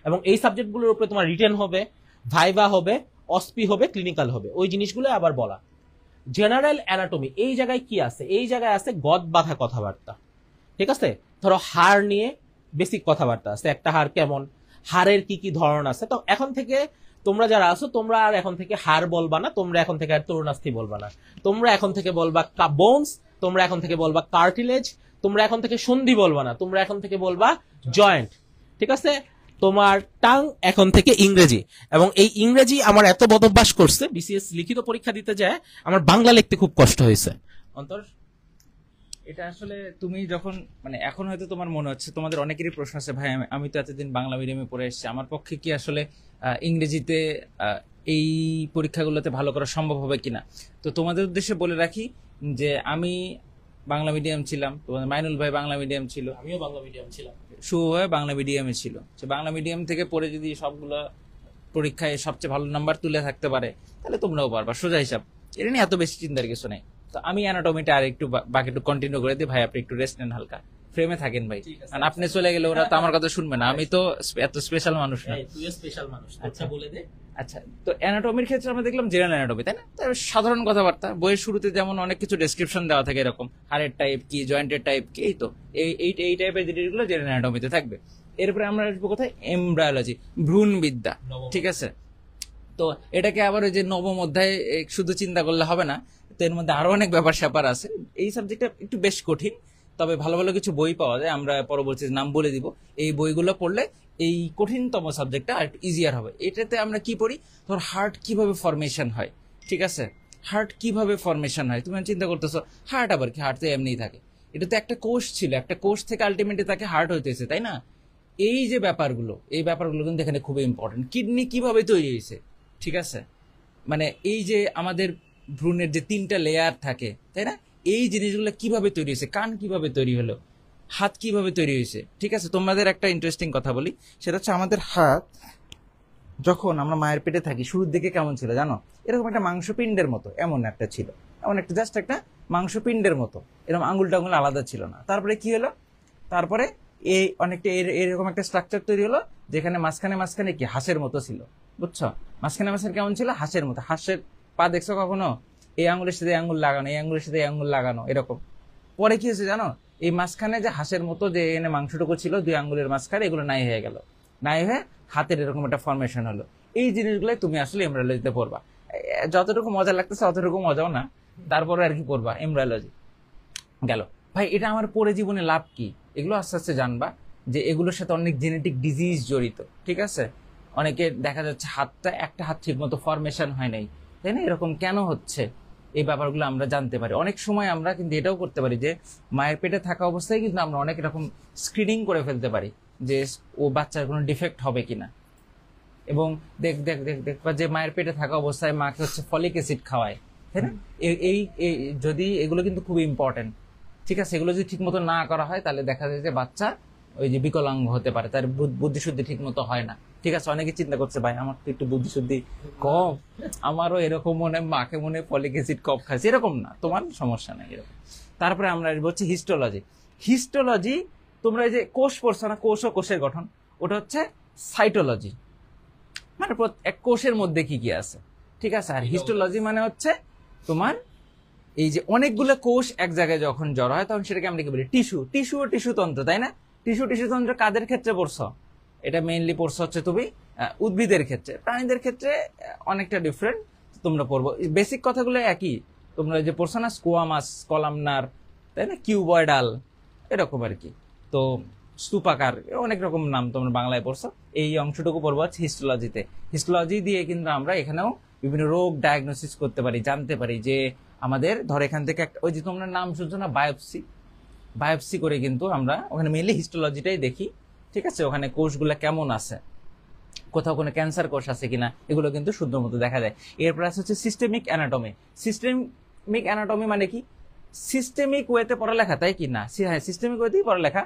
এবং এই সাবজেক্টগুলোর উপরে তোমার রিটেন হবে, ভাইভা হবে, অসপি হবে, ক্লিনিক্যাল হবে, ওই জিনিসগুলো আবার বলা। জেনারেল অ্যানাটমি, এই জায়গায় কি আছে? এই জায়গায় আছে গদ বাঁধা কথাবার্তা, ঠিক আছে। ধরো হাড় নিয়ে বেসিক কথাবার্তা আছে, একটা হাড় কেমন, হাড়ের কি কি ধরন আছে। তো এখন থেকে তোমরা যারা আছো, তোমরা আর এখন থেকে হাড় বলবা না, তোমরা এখন থেকে আর তরুণাস্থি বলবা না, তোমরা এখন থেকে বলবা বোনস, তোমরা এখন থেকে বলবা কার্টিলেজ, তোমরা এখন থেকে সন্ধি বলবা না, তোমরা এখন থেকে বলবা জয়েন্ট, ঠিক আছে। তোমার টাং এখন থেকে ইংরেজি। এবং এই ইংরেজি আমার এত বদভ্যাস করছে, বিসিএস লিখিত পরীক্ষা দিতে যায় আমার বাংলা লিখতে খুব কষ্ট হয়েছে। অন্তর, এটা আসলে তুমি যখন মানে এখন হয়তো তোমার মনে হচ্ছে, তোমাদের অনেকেরই প্রশ্ন আছে, ভাই আমি তো এতদিন বাংলা মিডিয়ামে পড়ে এসেছি, আমার পক্ষে কি আসলে ইংরেজিতে এই পরীক্ষাগুলোতে ভালো করা সম্ভব হবে কিনা। তো তোমাদের উদ্দেশ্যে বলে রাখি যে আমি বাংলা মিডিয়াম ছিলাম, তোমাদের মাইনুল ভাই বাংলা মিডিয়াম ছিল, আমিও বাংলা মিডিয়াম ছিলাম, শুভ ভাই বাংলা মিডিয়ামে ছিল। সে বাংলা মিডিয়াম থেকে পড়ে যদি সবগুলো পরীক্ষায় সবচেয়ে ভালো নাম্বার তুলে থাকতে পারে, তাহলে তোমরাও পারবা, সোজা হিসাব। এটা নিয়ে এত বেশি চিন্তার কিছু নেই। তো আমি অ্যানাটমিটা আর একটু বাকি একটু কন্টিনিউ করে দিই, ভাই আপনি একটু রেস্ট নেন, হালকা ফ্রেমে থাকেন ভাই, কারণ আপনি চলে গেলে ওরা তো আমার কথা শুনবে না, আমি তো এত স্পেশাল মানুষ না। তুই স্পেশাল মানুষ, আচ্ছা বলে দে। আচ্ছা, তো অ্যানাটমির ক্ষেত্রে আমরা দেখলাম জেনারেল অ্যানাটমি, তাই না? তার সাধারণ কথাবার্তা, বইয়ের শুরুতে যেমন অনেক কিছু ডেসক্রিপশন দেওয়া থাকে, এরকম হাড়ের টাইপ কি, জয়েন্টের টাইপ কি, এই তো এই টাইপের জিনিসগুলো জেনারেল অ্যানাটমিতে থাকবে। এরপরে আমরা আসবো কোথায়? এমব্রায়োলজি, ভ্রূণবিদ্যা, ঠিক আছে। তো এটাকে আবার ওই যে নবম অধ্যায় শুধু চিন্তা করলে হবে না, তো এর মধ্যে আরো অনেক ব্যাপার স্যাপার আছে। এই সাবজেক্টটা একটু বেশ কঠিন, তবে ভালো ভালো কিছু বই পাওয়া যায়, আমরা পরবর্তী নাম বলে দিব। এই বইগুলো পড়লে এই কঠিনতম সাবজেক্টটা আর একটু ইজিয়ার হবে। এটাতে আমরা কি পড়ি? ধর হার্ট কিভাবে ফরমেশন হয়, ঠিক আছে, হার্ট কিভাবে ফরমেশন হয়। তুমি চিন্তা করতেছো হার্ট আবার কি, হার্ট তো এমনিই থাকে, এটা তো একটা কোষ ছিল, একটা কোষ থেকে আলটিমেটলি তাকে হার্ট হইতেছে, তাই না? এই যে ব্যাপারগুলো, এই ব্যাপারগুলো কিন্তু এখানে খুবই ইম্পর্টেন্ট। কিডনি কিভাবে তৈরি হয়েছে, ঠিক আছে, মানে এই যে আমাদের ভ্রূণের যে 3টা লেয়ার থাকে, তাই না, এই জিনিসগুলো কিভাবে তৈরি হয়েছে, কান কিভাবে তৈরি হলো, হাত কিভাবে তৈরি হয়েছে, ঠিক আছে। তোমাদের একটা ইন্টারেস্টিং কথা বলি, সেটা হচ্ছে আমাদের হাত যখন আমরা মায়ের পেটে থাকি শুরুর দিকে কেমন ছিল জানো? এরকম একটা মাংসপিণ্ডের মতো এমন একটা ছিল, এমন একটা জাস্ট একটা মাংসপিণ্ডের মতো, এরকম আঙুল টাঙ্গুল আলাদা ছিল না। তারপরে কি হলো? তারপরে এই অনেকটা এরকম একটা স্ট্রাকচার তৈরি হলো, যেখানে মাঝখানে মাঝখানে কি হাঁসের মতো ছিল, বুঝছো? মাঝখানে মাঝখানে কেমন ছিল? হাঁসের মতো। হাঁসের পা দেখছো কখনো? এই আঙুলের সাথে আঙুল লাগানো, এই আঙুলের সাথে আঙুল লাগানো, এরকম। পরে কি হয়েছে জানো? এই মাঝখানে যে হাঁসের মতো যে এনে মাংসটুকু ছিল 2 আঙুলের মাঝখানে, এগুলো নাই হয়ে গেল, নাই হয়ে হাতের এরকম একটা ফরমেশন হলো। এই জিনিসগুলোই তুমি আসলে এমব্রায়োলজিতে পড়বা। যতটুকু মজা লাগতেছে অতটুকু মজাও না, তারপরে আর কি পড়বা এমব্রায়োলজি। গেল ভাই, এটা আমার পরে জীবনে লাভ কি? এগুলো আস্তে আস্তে জানবা যে এগুলোর সাথে অনেক জেনেটিক ডিজিজ জড়িত, ঠিক আছে। অনেকে দেখা যাচ্ছে একটা হাত ঠিক মতো ফরমেশন হয় নাই, তাই না, এরকম কেন হচ্ছে? এই ব্যাপারগুলো আমরা জানতে পারি। অনেক সময় আমরা কিন্তু এটাও করতে পারি যে মায়ের পেটে থাকা অবস্থায় কিন্তু আমরা অনেক রকম স্ক্রিনিং করে ফেলতে পারি যে ও বাচ্চার কোনো ডিফেক্ট হবে কিনা। এবং দেখবা যে মায়ের পেটে থাকা অবস্থায় মাকে হচ্ছে ফলিক অ্যাসিড খাওয়ায়, তাই না। এই যদি এগুলো কিন্তু খুবই ইম্পর্টেন্ট, ঠিক আছে। এগুলো যদি ঠিক মতো না করা হয় তাহলে দেখা যায় যে বাচ্চা ওই যে বিকলাঙ্গ হতে পারে, তার বুদ্ধিশুদ্ধি ঠিক মতো হয় না, ঠিক আছে। অনেকে চিন্তা করছে ভাই আমার তো একটু বুদ্ধিশুদ্ধি কম, আমারও এরকম মনে মাকে মনে ফলিক অ্যাসিড কম খাইছে, এরকম না, তোমার সমস্যা নাই এরকম। তারপরে আমরা বলছি হিস্টোলজি। হিস্টোলজি তোমরা এই যে কোষ পড়ছো না, কোষ ও কোষের গঠন, ওটা হচ্ছে সাইটোলজি, মানে এক কোষের মধ্যে কি কি আছে, ঠিক আছে। আর হিস্টোলজি মানে হচ্ছে তোমার এই যে অনেকগুলো কোষ এক জায়গায় যখন জড়ো হয় তখন সেটাকে আমরা কি বলি? টিস্যু ও টিস্যু তন্ত্র, তাই না। টিস্যু তন্ত্র কাদের ক্ষেত্রে পড়ছো? এটা মেইনলি পড়ছো হচ্ছে তুমি উদ্ভিদের ক্ষেত্রে, প্রাণীদের ক্ষেত্রে অনেকটা ডিফারেন্ট, তোমরা পড়বো। বেসিক কথাগুলো একই, তোমরা যে পড়ছো না, স্কোয়ামাস, কলামনার, তাই না, কিউবয়েডাল, এরকম আর কি। তো স্তূপাকার, অনেক রকম নাম তোমরা বাংলায় পড়ছো। এই অংশটুকু পড়বো হচ্ছে হিস্টোলজিতে। হিস্টোলজি দিয়ে কিন্তু আমরা এখানেও বিভিন্ন রোগ ডায়াগনোসিস করতে পারি, জানতে পারি যে আমাদের ধর এখান থেকে একটা, ওই যে তোমরা নাম শুনছো না বায়োপসি, বায়োপসি করে কিন্তু আমরা ওখানে মেনলি হিস্টোলজিটাই দেখি, ঠিক আছে। ওখানে কোষগুলো কেমন আছে, কোথাও কোনো ক্যান্সার কোষ আছে কিনা, এগুলো কিন্তু শুদ্ধ মতো দেখা যায়। এরপর আছে হচ্ছে সিস্টেমিক অ্যানাটমি। সিস্টেমিক অ্যানাটমি মানে কি, সিস্টেমিক ওয়েতে পড়ালেখা, তাই কি না? হ্যাঁ, সিস্টেমিক ওয়েতেই পড়ালেখা।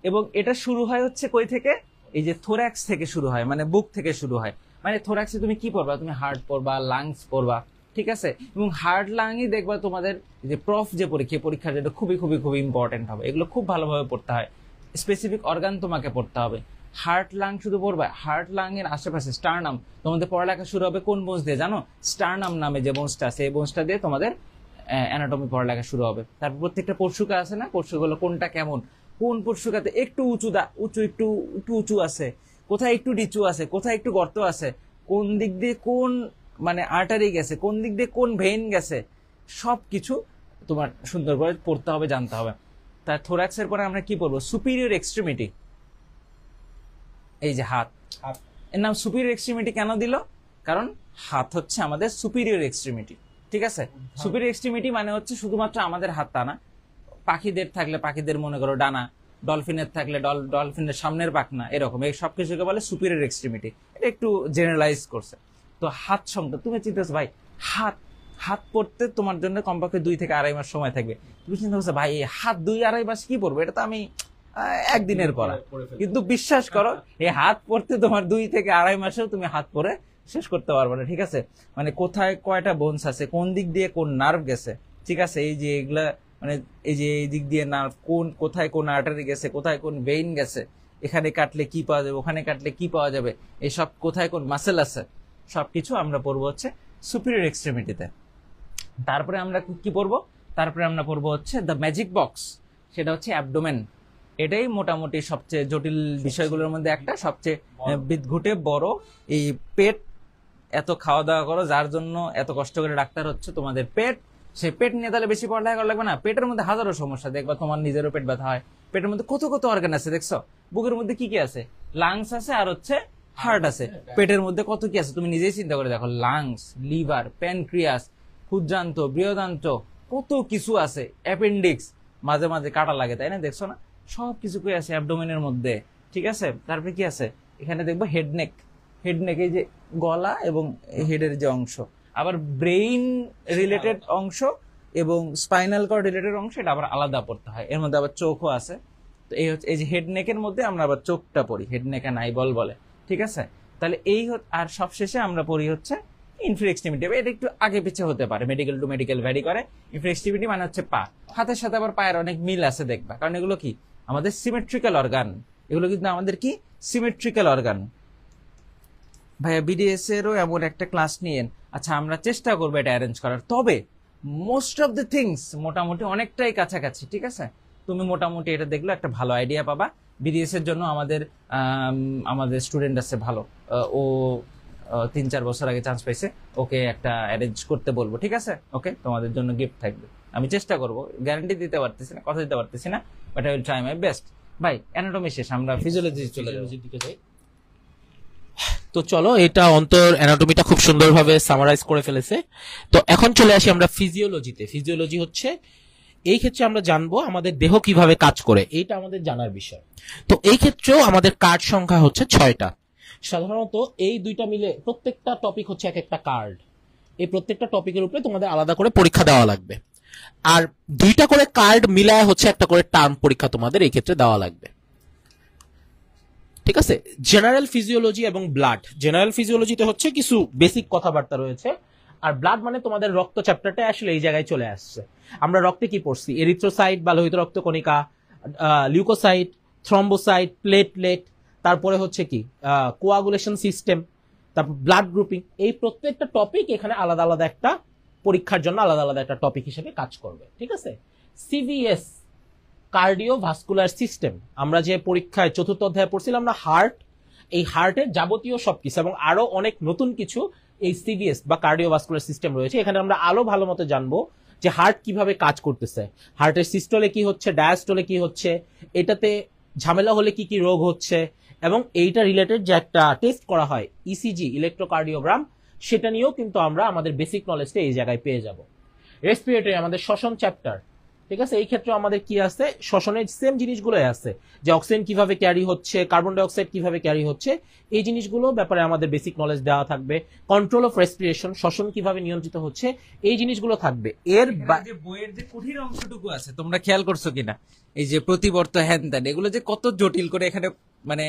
এবং এটা শুরু হয় হচ্ছে কই থেকে, এই যে থোরাক্স থেকে শুরু হয়, মানে বুক থেকে শুরু হয়। মানে থোরাক্সে তুমি কি পড়বা, তুমি হার্ট পড়বা, লাংস পড়বা, ঠিক আছে। এবং হার্ট লাংই দেখবা তোমাদের যে প্রফ যে পরীক্ষা যেটা খুবই খুবই খুবই ইম্পর্টেন্ট হবে, এগুলো খুব ভালোভাবে পড়তে হয়। স্পেসিফিক অর্গান তোমাকে পড়তে হবে। হার্ট লাং শুধু পড়বা, হার্ট লাং এর আশেপাশে স্টারনাম, তোমাদের পড়ালেখা শুরু হবে কোন বোনস দিয়ে জানো? স্টারনাম নামে যে বোনসটা আছে, এই বোনসটা দিয়ে তোমাদের অ্যানাটমি পড়ালেখা শুরু হবে। তারপর প্রত্যেকটা পরশুকা আছে না, পরশুগুলো কোনটা কেমন, কোন পরশুকাতে একটু একটু উঁচু আছে, কোথায় একটু নিচু আছে, কোথায় একটু গর্ত আছে, কোন দিক দিয়ে কোন মানে আর্টারি গেছে, কোন দিক দিয়ে কোন ভেইন গেছে, সবকিছু তোমার সুন্দর করে পড়তে হবে, জানতে হবে। তার থোরাক্সের পরে আমরা কি পড়বো? Superior extremity. এই যে হাত, এর নাম সুপিরিয়র এক্সট্রিমিটি কেন দিল? কারণ হাত হচ্ছে আমাদের সুপিরিয়র এক্সট্রিমিটি, ঠিক আছে। সুপিরিয়র এক্সট্রিমিটি মানে হচ্ছে শুধুমাত্র আমাদের হাত তা না, পাখিদের থাকলে পাখিদের মনে করো ডানা, ডলফিনের থাকলে ডলফিনের সামনের পাখনা, এরকম এই সবকিছুকে বলে সুপিরিয়র এক্সট্রিমিটি। এটা একটু জেনারেলাইজ করছে। তো হাত সংখ্যা তুমি চিন্তা করছো ভাই, হাত পড়তে তোমার জন্য কমপক্ষে 2 থেকে 2.5 মাস সময় থাকবে। তুমি চিন্তা করছো ভাই এই হাত 2-2.5 মাস কি পড়বো, এটা তো আমি একদিনের পড়া। কিন্তু বিশ্বাস করো এই হাত পড়তে তোমার 2 থেকে 2.5 মাসেও তুমি হাত পড়ে শেষ করতে পারবে না, ঠিক আছে। মানে কোথায় কয়টা বোনস আছে, কোন দিক দিয়ে কোন নার্ভ গেছে, ঠিক আছে। এই যে এগুলা মানে এই যে এই দিক দিয়ে নার্ভ কোথায় কোন আর্টারি গেছে, কোথায় কোন ভেইন গেছে, এখানে কাটলে কি পাওয়া যাবে, ওখানে কাটলে কি পাওয়া যাবে, এইসব কোথায় কোন মাসেল আছে, সবকিছু আমরা পড়বো হচ্ছে সুপিরিয়র এক্সট্রিমিটিতে। তারপরে আমরা কি পড়বো? তারপরে আমরা পড়বো হচ্ছে দ্য ম্যাজিক বক্স, সেটা হচ্ছে অ্যাবডোমেন। এটাই মোটামুটি সবচেয়ে জটিল বিষয়গুলোর মধ্যে একটা, সবচেয়ে বিদঘুটে বড়। এই পেট, এত খাওয়া দাওয়া করো যার জন্য এত কষ্ট করে ডাক্তার হচ্ছে, তোমাদের পেট, সেই পেট নিয়ে তাহলে বেশি পড়ালেখা করা লাগবে না। পেটের মধ্যে হাজারো সমস্যা, দেখবা তোমার নিজেরও পেট ব্যথা হয়। পেটের মধ্যে কত কত অর্গান আছে দেখছো, বুকের মধ্যে কি কি আছে, লাংস আছে আর হচ্ছে হার্ট আছে। পেটের মধ্যে কত কি আছে তুমি নিজেই চিন্তা করে দেখো, লাংস, লিভার, প্যানক্রিয়াস, ক্ষুদ্রান্ত, বৃহদান্ত, কত কিছু আছে, অ্যাপেন্ডিক্স, মাঝে মাঝে কাটা লাগে, তাই না? দেখছো না, সব কিছু কি আছে অ্যাবডোমেনের মধ্যে, ঠিক আছে। তারপরে কি আছে এখানে দেখবো হেডনেক, এই যে গলা এবং হেডের যে অংশ, আবার ব্রেইন রিলেটেড অংশ এবং স্পাইনাল কর্ড রিলেটেড অংশ, এটা আবার আলাদা পড়তে হয়। এর মধ্যে আবার চোখও আছে। তো এই হচ্ছে এই যে হেড নেকের মধ্যে আমরা আবার চোখটা পড়ি, হেড নেক এন্ড আইবল বলে, ঠিক আছে। তাহলে এই আর সবশেষে আমরা পড়ি হচ্ছে ইনফিরিয়র এক্সট্রিমিটি। এটা একটু আগে পিছে হতে পারে, মেডিকেল টু মেডিকেল ভ্যারি করে। ইনফিরিয়র এক্সট্রিমিটি মানে হচ্ছে পা, হাতের সাথে আবার পায়ের অনেক মিল আছে দেখবা, কারণ এগুলো কি আমাদের সিমেট্রিক্যাল অর্গান, এগুলো কিন্তু আমাদের কি সিমেট্রিক্যাল অর্গান। ভাইয়া বিডিএস এরও এমন একটা ক্লাস নিয়েন, আচ্ছা আমরা চেষ্টা করবো এটা অ্যারেঞ্জ করার। তবে মোস্ট অফ দ্য থিংস মোটামুটি অনেকটাই কাছাকাছি, ঠিক আছে। তুমি মোটামুটি এটা দেখলে একটা ভালো আইডিয়া পাবা। বিডিএস এর জন্য আমাদের স্টুডেন্ট আছে ভালো, ও 3-4 বছর আগে চান্স পাইছে, ওকে একটা অ্যারেঞ্জ করতে বলবো, ঠিক আছে। ওকে, তোমাদের জন্য গিফট থাকবে, আমি চেষ্টা করবো, গ্যারান্টি দিতে পারতেছি না, কথা দিতে পারতেছি না, but I will try my best. ভাই অ্যানাটমি শেষ, আমরা ফিজিওলজি চলে যাবো। দিকে যাই। তো চলো, এটা অন্তর অ্যানাটমিটা খুব সুন্দরভাবে সামারাইজ করে ফেলেছে। তো এখন চলে আসি আমরা ফিজিওলজিতে। ফিজিওলজি হচ্ছে এই ক্ষেত্রে আমরা জানবো আমাদের দেহ কিভাবে কাজ করে, এইটা আমাদের জানার বিষয়। তো এই ক্ষেত্রেও আমাদের কার্ড সংখ্যা হচ্ছে 6টা। সাধারণত এই 2টা মিলে প্রত্যেকটা টপিক হচ্ছে এক একটা কার্ড। এই প্রত্যেকটা টপিকের উপরে তোমাদের আলাদা করে পরীক্ষা দেওয়া লাগবে, আর 2টা করে কার্ড মিলায় হচ্ছে একটা করে টার্ম পরীক্ষা তোমাদের এই ক্ষেত্রে দেওয়া লাগবে, ঠিক আছে। জেনারেল ফিজিওলজি এবং ব্লাড। জেনারেল ফিজিওলজিতে হচ্ছে কিছু বেসিক কথাবার্তা রয়েছে, আর ব্লাড মানে তোমাদের রক্ত চ্যাপ্টারটা আসলে এই জায়গায় চলে আসছে। আমরা রক্তে কি পড়ছি, এরিথ্রোসাইট বা লোহিত রক্তকণিকা, লিউকোসাইট, থ্রম্বোসাইট, প্লেটলেট, তারপরে হচ্ছে কি কোয়াগুলেশন সিস্টেম, তারপর ব্লাড গ্রুপিং। এই প্রত্যেকটা টপিক এখানে আলাদা আলাদা একটা পরীক্ষার জন্য আলাদা আলাদা একটা টপিক হিসেবে কাজ করবে, ঠিক আছে। সিভিএস, কার্ডিওভাস্কুলার সিস্টেম, আমরা যে পরীক্ষায় 4র্থ অধ্যায়ে পড়ছিলাম না হার্ট, এই হার্টের যাবতীয় সবকিছু এবং আরো অনেক নতুন কিছু এই সিভিএস বা কার্ডিওভাস্কুলার সিস্টেম রয়েছে। এখানে আমরা আলো ভালো মতো জানবো যে হার্ট কিভাবে কাজ করতেছে, হার্টের সিস্টলে কি হচ্ছে, ডায়াস্টলে কি হচ্ছে, এটাতে ঝামেলা হলে কি কি রোগ হচ্ছে, এবং এইটা রিলেটেড যে একটা টেস্ট করা হয় ইসিজি, ইলেকট্রোকার্ডিওগ্রাম, সেটা নিয়েও কিন্তু আমরা আমাদের বেসিক নলেজটা এই জায়গায় পেয়ে যাব। রেসপিরেটরি আমাদের শ্বসন চ্যাপ্টার, ঠিক আছে, এই ক্ষেত্রে আমাদের কি আছে, শ্বসনের সেম জিনিসগুলোই আছে, যে অক্সিজেন কিভাবে ক্যারি হচ্ছে, কার্বন ডাইঅক্সাইড কিভাবে ক্যারি হচ্ছে, এই জিনিসগুলো ব্যাপারে আমাদের বেসিক নলেজ দেওয়া থাকবে। কন্ট্রোল অফ রেসপিরেশন, শ্বসন কিভাবে নিয়ন্ত্রিত হচ্ছে, এই জিনিসগুলো থাকবে। যে বইয়ের যে কঠিন অংশটুকু আছে তোমরা খেয়াল করছো কিনা, এই যে প্রতিবর্ত হ্যান ত্যান, এগুলো যে কত জটিল করে এখানে মানে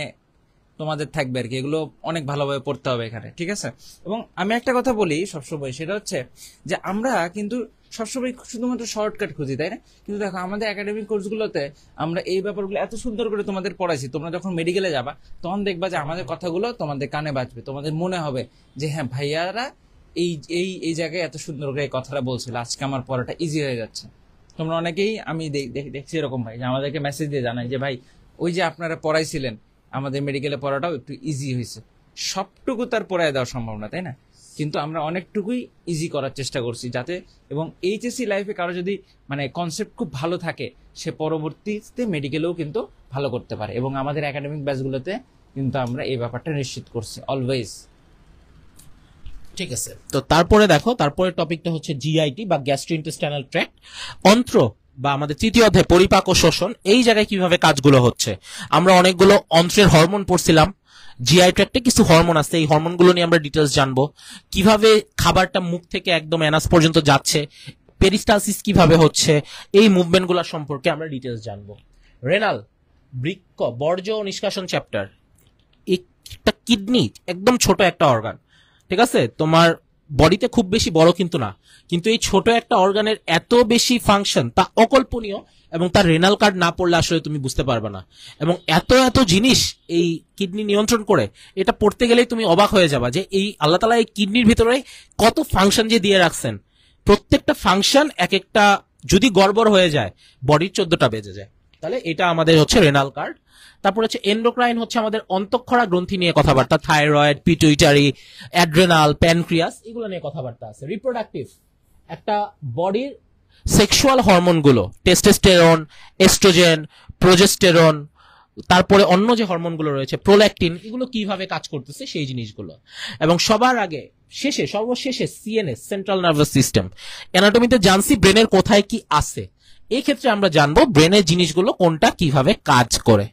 তোমাদের থাকবে আর কি, এগুলো অনেক ভালোভাবে পড়তে হবে এখানে, ঠিক আছে। এবং আমি একটা কথা বলি সবসময়, সেটা হচ্ছে যে আমরা কিন্তু সবসময় শুধুমাত্র শর্টকাট খুঁজি, তাই না? কিন্তু দেখো আমাদের একাডেমিক কোর্সগুলোতে আমরা এই ব্যাপারগুলো এত সুন্দর করে তোমাদের পড়াইছি, তোমরা যখন মেডিকেলে যাবা তখন দেখবা যে আমাদের কথাগুলো তোমাদের কানে বাজবে, তোমাদের মনে হবে যে হ্যাঁ ভাইয়ারা এই এই এই জায়গায় এত সুন্দর করে এই কথাটা বলছিল, আজকে আমার পড়াটা ইজি হয়ে যাচ্ছে। তোমরা অনেকেই, আমি দেখছি এরকম ভাই যে আমাদেরকে মেসেজ দিয়ে জানাই যে ভাই ওই যে আপনারা পড়াইছিলেন আমাদের মেডিকেলে পড়াটাও একটু ইজি হয়েছে। সবটুকু তার পড়ায় দেওয়া সম্ভব না, তাই না? কিন্তু আমরা অনেকটুকুই ইজি করার চেষ্টা করছি যাতে, এবং এইচএসসি লাইফে কারো যদি মানে কনসেপ্ট খুব ভালো থাকে, সে পরবর্তীতে মেডিকেলেও কিন্তু ভালো করতে পারে। এবং আমাদের একাডেমিক ব্যাচগুলোতে কিন্তু আমরা এই ব্যাপারটা নিশ্চিত করছি অলওয়েজ। ঠিক আছে, তো তারপরে দেখো, তারপরে টপিকটা হচ্ছে জিআইটি বা গ্যাস্ট্রোইন্টেস্টাইনাল ট্র্যাক্ট, অন্ত্র বা আমাদের তৃতীয় অধ্যায় পরিপাক ও শোষণ, এই জায়গায় কিভাবে কাজগুলো হচ্ছে। আমরা অনেকগুলো অন্ত্রের হরমোন পড়ছিলাম, জিআই ট্র্যাক্টে কিছু হরমোন আছে, এই হরমোনগুলো নিয়ে আমরা ডিটেলস জানবো, কিভাবে খাবারটা মুখ থেকে একদম অ্যানাস পর্যন্ত যাচ্ছে, পেরিস্টালসিস কিভাবে হচ্ছে, এই মুভমেন্টগুলো সম্পর্কে আমরা ডিটেলস জানবো। রেনাল, বৃক্ক, বর্জ্য ও নিষ্কাশন চ্যাপ্টার, একটা কিডনি একদম ছোট একটা অর্গান, ঠিক আছে, তোমার বডিতে খুব বেশি বড় কিন্তু না, কিন্তু এই ছোট একটা অর্গানের এত বেশি ফাংশন, তা অকল্পনীয়, এবং তার রেনাল কার্ড না পড়লে আসলে তুমি বুঝতে পারবে না। এবং এত এত জিনিস এই কিডনি নিয়ন্ত্রণ করে, এটা পড়তে গেলেই তুমি অবাক হয়ে যাবা যে এই আল্লাহ তাআলা এই কিডনির ভিতরে কত ফাংশন যে দিয়ে রাখছেন, প্রত্যেকটা ফাংশন এক একটা যদি গড়বড় হয়ে যায় বডির 14টা বেজে যায়। তাহলে এটা আমাদের হচ্ছে রেনাল কার্ড। তারপর হচ্ছে এন্ডোক্রাইন, হচ্ছে আমাদের অন্তঃক্ষরা গ্রন্থি নিয়ে কথাবার্তা, থাইরয়েড, পিটুইটারি, অ্যাড্রেনাল, প্যানক্রিয়াস, এগুলো নিয়ে কথাবার্তা আছে। রিপ্রোডাক্টিভ, একটা বডির সেক্সুয়াল হরমোনগুলো, টেস্টোস্টেরন, এস্ট্রোজেন, প্রোজেস্টেরন, তারপরে অন্য যে হরমোনগুলো রয়েছে প্রোল্যাকটিন, এগুলো কিভাবে কাজ করতেছে সেই জিনিসগুলো। এবং সবার আগে সর্বশেষে সিএনএস, সেন্ট্রাল নার্ভাস সিস্টেম। অ্যানাটমিতে জানছি ব্রেনের কোথায় কি আছে, এই ক্ষেত্রে আমরা জানবো ব্রেনের জিনিসগুলো কোনটা কিভাবে কাজ করে,